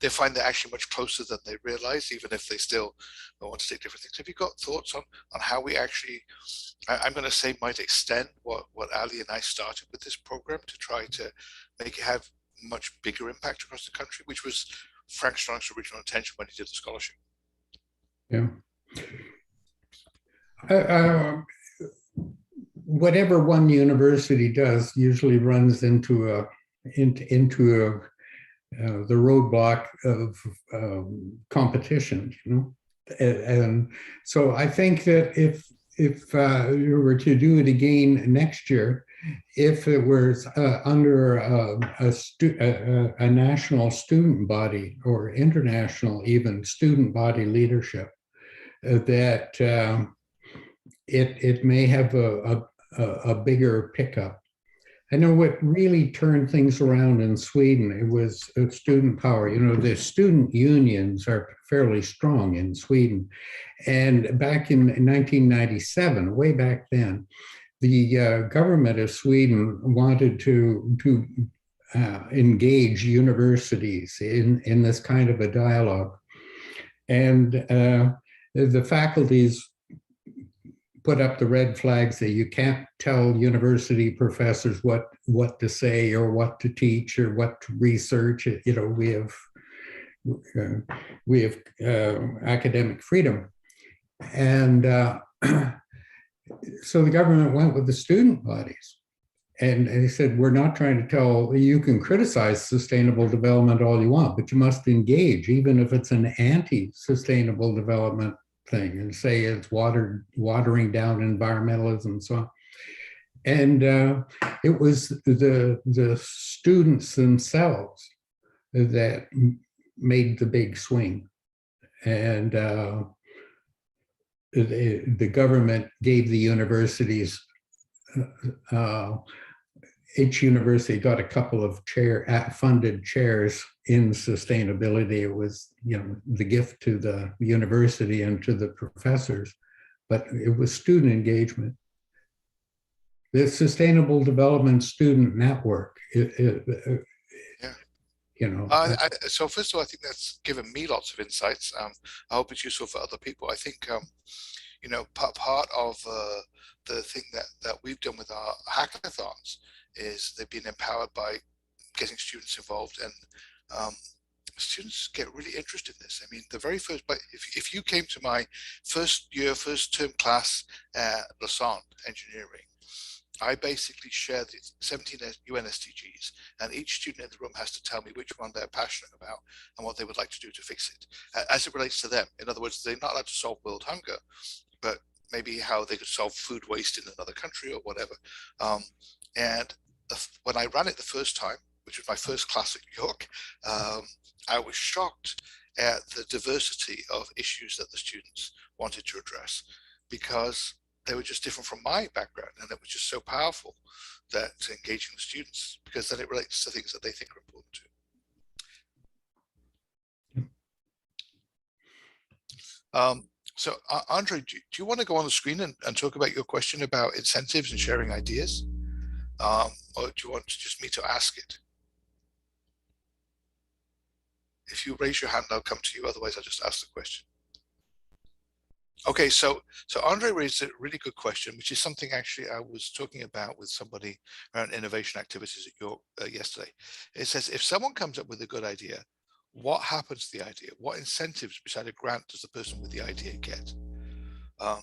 they find they're actually much closer than they realize, even if they still want to say different things. Have you got thoughts on how we actually, I'm going to say, might extend what Ali and I started with this program to try to make it have much bigger impact across the country, which was Frank Strong's original intention when he did the scholarship? Yeah. Whatever one university does usually runs into the roadblock of competition, and so I think that if you were to do it again next year, if it was under a national student body or international even student body leadership, that it may have a bigger pickup. I know what really turned things around in Sweden, it was student power. The student unions are fairly strong in Sweden. And back in 1997, way back then, the government of Sweden wanted to engage universities in this kind of a dialogue. And the faculties put up the red flags that you can't tell university professors what to say or what to teach or what to research. We have academic freedom, and so the government went with the student bodies, and they said, we're not trying to tell you can criticize sustainable development all you want, but you must engage, even if it's an anti-sustainable development thing, and say it's watering down environmentalism and so on. And it was the students themselves that made the big swing, and the government gave the universities each university got a couple of funded chairs in sustainability. It was, the gift to the university and to the professors, but it was student engagement. The Sustainable Development Student Network, so first of all, I think that's given me lots of insights. I hope it's useful for other people. I think, part of the thing that we've done with our hackathons is they've been empowered by getting students involved, and students get really interested in this. I mean, the very first, but if you came to my first term class at Lausanne Engineering, I basically share the 17 UN SDGs, and each student in the room has to tell me which one they're passionate about and what they would like to do to fix it, as it relates to them. In other words, they're not allowed to solve world hunger, but maybe how they could solve food waste in another country or whatever. When I ran it the first time, which was my first class at York, I was shocked at the diversity of issues that the students wanted to address, because they were just different from my background, and it was just so powerful that engaging the students, because then it relates to things that they think are important too. So Andre, do you want to go on the screen and talk about your question about incentives and sharing ideas? Or do you want just me to ask it? If you raise your hand, I'll come to you. Otherwise, I'll just ask the question. Okay, so Andre raised a really good question, which is something actually I was talking about with somebody around innovation activities at York yesterday. It says, if someone comes up with a good idea, what happens to the idea? What incentives beside a grant does the person with the idea get? And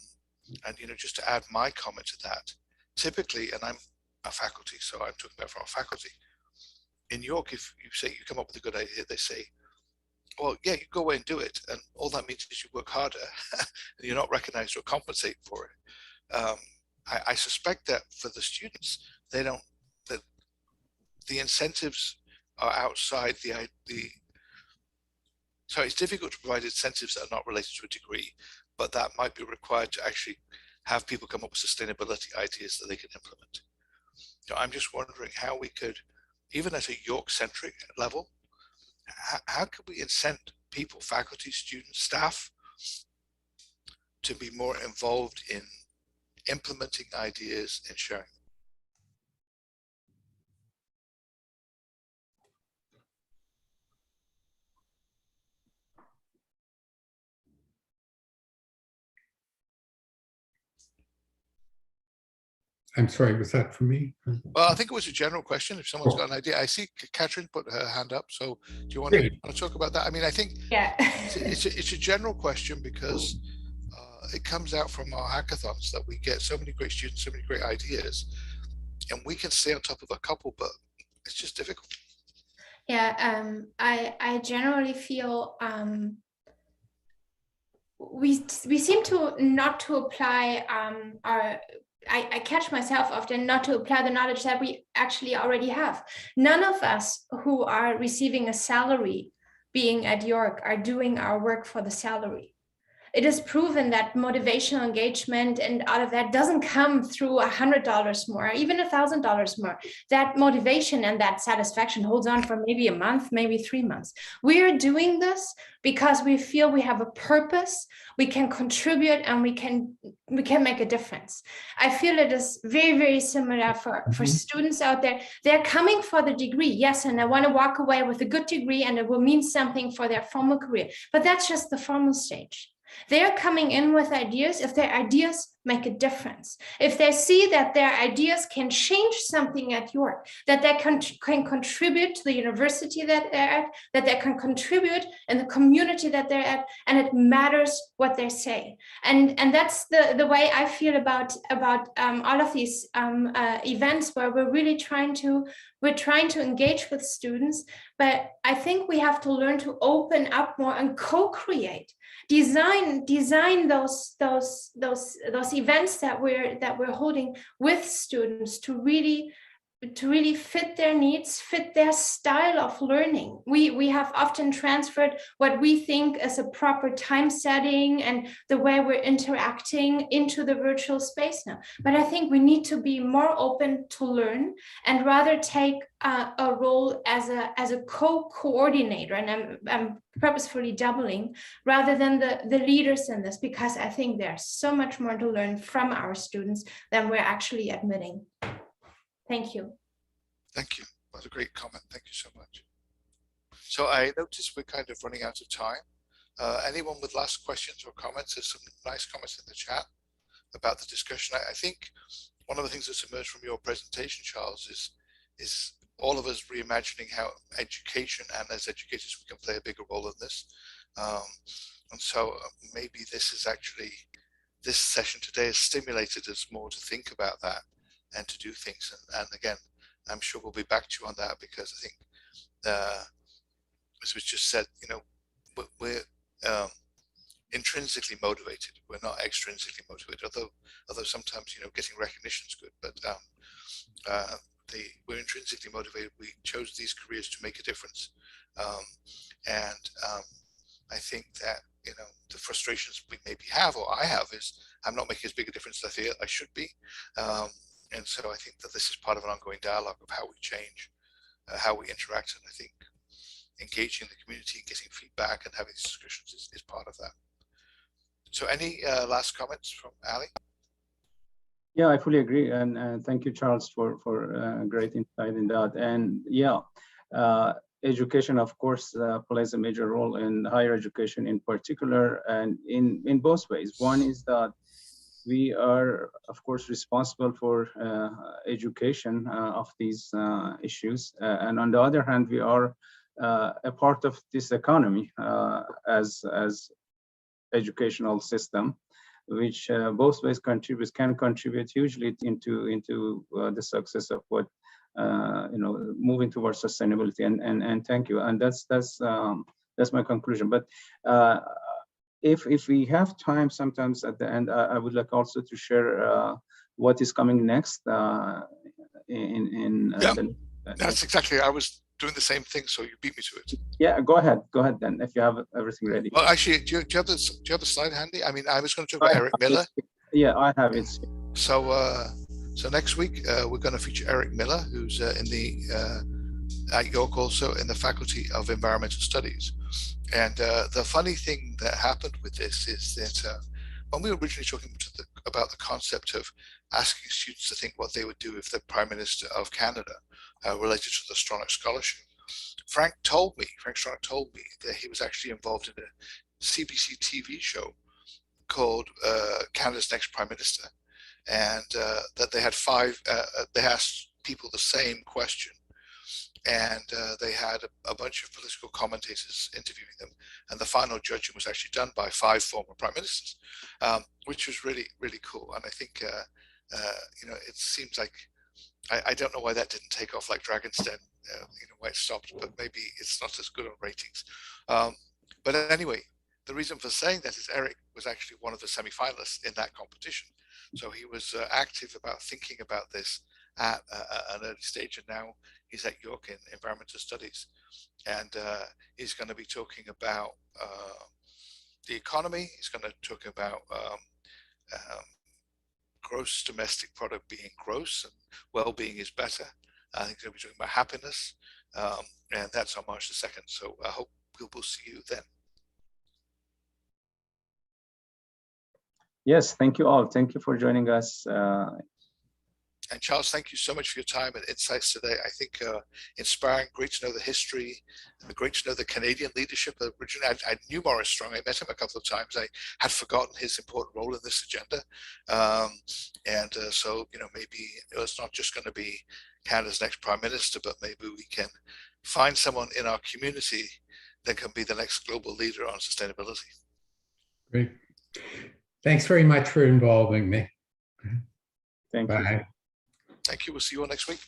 just to add my comment to that, typically, and I'm a faculty, so I'm talking about from a faculty, in York, if you say you come up with a good idea, they say, well, yeah, you go away and do it, and all that means is you work harder and you're not recognized or compensated for it. I suspect that for the students, that the incentives are outside so it's difficult to provide incentives that are not related to a degree, but that might be required to actually have people come up with sustainability ideas that they can implement. I'm just wondering how we could, even at a York-centric level, how could we incent people, faculty, students, staff, to be more involved in implementing ideas and sharing them? I'm sorry, was that for me? Well, I think it was a general question. If someone's got an idea, I see Catherine put her hand up. So do you want to talk about that? I mean, I think it's a general question, because it comes out from our hackathons that we get so many great students, so many great ideas, and we can stay on top of a couple, but it's just difficult. Yeah, I generally feel we seem to not to apply I catch myself often not to apply the knowledge that we actually already have. None of us who are receiving a salary being at York are doing our work for the salary. It is proven that motivational engagement and all of that doesn't come through $100 more, even $1,000 more. That motivation and that satisfaction holds on for maybe a month, maybe 3 months. We are doing this because we feel we have a purpose, we can contribute, and we can make a difference. I feel it is very, very similar for students out there. They're coming for the degree, yes, and they want to walk away with a good degree and it will mean something for their formal career, but that's just the formal stage. They're coming in with ideas if their ideas make a difference. If they see that their ideas can change something at York, that they can contribute to the university that they're at, that they can contribute in the community that they're at, and it matters what they say. And that's the way I feel about all of these events where we're really trying to engage with students, but I think we have to learn to open up more and co-create, design those events that we're holding with students to really really fit their needs, fit their style of learning. We have often transferred what we think is a proper time setting and the way we're interacting into the virtual space now. But I think we need to be more open to learn and rather take a role as a co-coordinator, and I'm purposefully doubling, rather than the leaders in this, because I think there's so much more to learn from our students than we're actually admitting. Thank you. Thank you. That's a great comment. Thank you so much. So I noticed we're kind of running out of time. Anyone with last questions or comments? There's some nice comments in the chat about the discussion. I think one of the things that's emerged from your presentation, Charles, is all of us reimagining how education, and as educators we can play a bigger role in this. And so maybe this is actually, this session today has stimulated us more to think about that and to do things. And again, I'm sure we'll be back to you on that, because I think, as was just said, you know, we're intrinsically motivated. We're not extrinsically motivated, although sometimes, you know, getting recognition is good, but we're intrinsically motivated. We chose these careers to make a difference. I think that, you know, the frustrations we maybe have, or I have, is I'm not making as big a difference as I feel I should be. And so I think that this is part of an ongoing dialogue of how we change, how we interact. And I think engaging the community, getting feedback and having these discussions is part of that. So any last comments from Ali? Yeah, I fully agree. And thank you, Charles, for great insight in that. And yeah, education, of course, plays a major role in higher education in particular, and in both ways. One is that we are, of course, responsible for education of these issues. And on the other hand, we are a part of this economy as educational system, which both ways can contribute hugely into the success of what you know, moving towards sustainability. And thank you. And that's my conclusion. But if we have time, sometimes at the end, I would like also to share what is coming next. That's exactly. I was doing the same thing, so you beat me to it. Yeah, go ahead then, if you have everything ready. Well, actually, do you have the slide handy? I mean, I was going to talk about Eric Miller. Yeah, I have it. So next week we're going to feature Eric Miller, who's at York, also in the Faculty of Environmental Studies. And the funny thing that happened with this is that when we were originally talking about the concept of asking students to think what they would do if the Prime Minister of Canada related to the Stronach Scholarship, Frank Stronach told me that he was actually involved in a CBC TV show called Canada's Next Prime Minister, and that they had they asked people the same question, and they had a bunch of political commentators interviewing them, and the final judging was actually done by 5 former prime ministers, which was really, really cool. And I think you know, it seems like I don't know why that didn't take off like Dragon's Den, you know, why it stopped, but maybe it's not as good on ratings. But anyway, the reason for saying that is Eric was actually one of the semi-finalists in that competition. So he was active about thinking about this at an early stage, and now he's at York in environmental studies, and he's going to be talking about the economy. He's going to talk about gross domestic product being gross and well-being is better. I think he'll be talking about happiness, and that's on March the 2nd. So I hope we'll see you then. Yes, thank you all. Thank you for joining us. And Charles, thank you so much for your time and insights today. I think inspiring, great to know the history, and great to know the Canadian leadership. Originally, I knew Maurice Strong. I met him a couple of times. I had forgotten his important role in this agenda. So, you know, maybe it's not just going to be Canada's next Prime Minister, but maybe we can find someone in our community that can be the next global leader on sustainability. Great. Thanks very much for involving me. Thank you. Thank you. We'll see you all next week.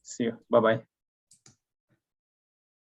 See you. Bye-bye.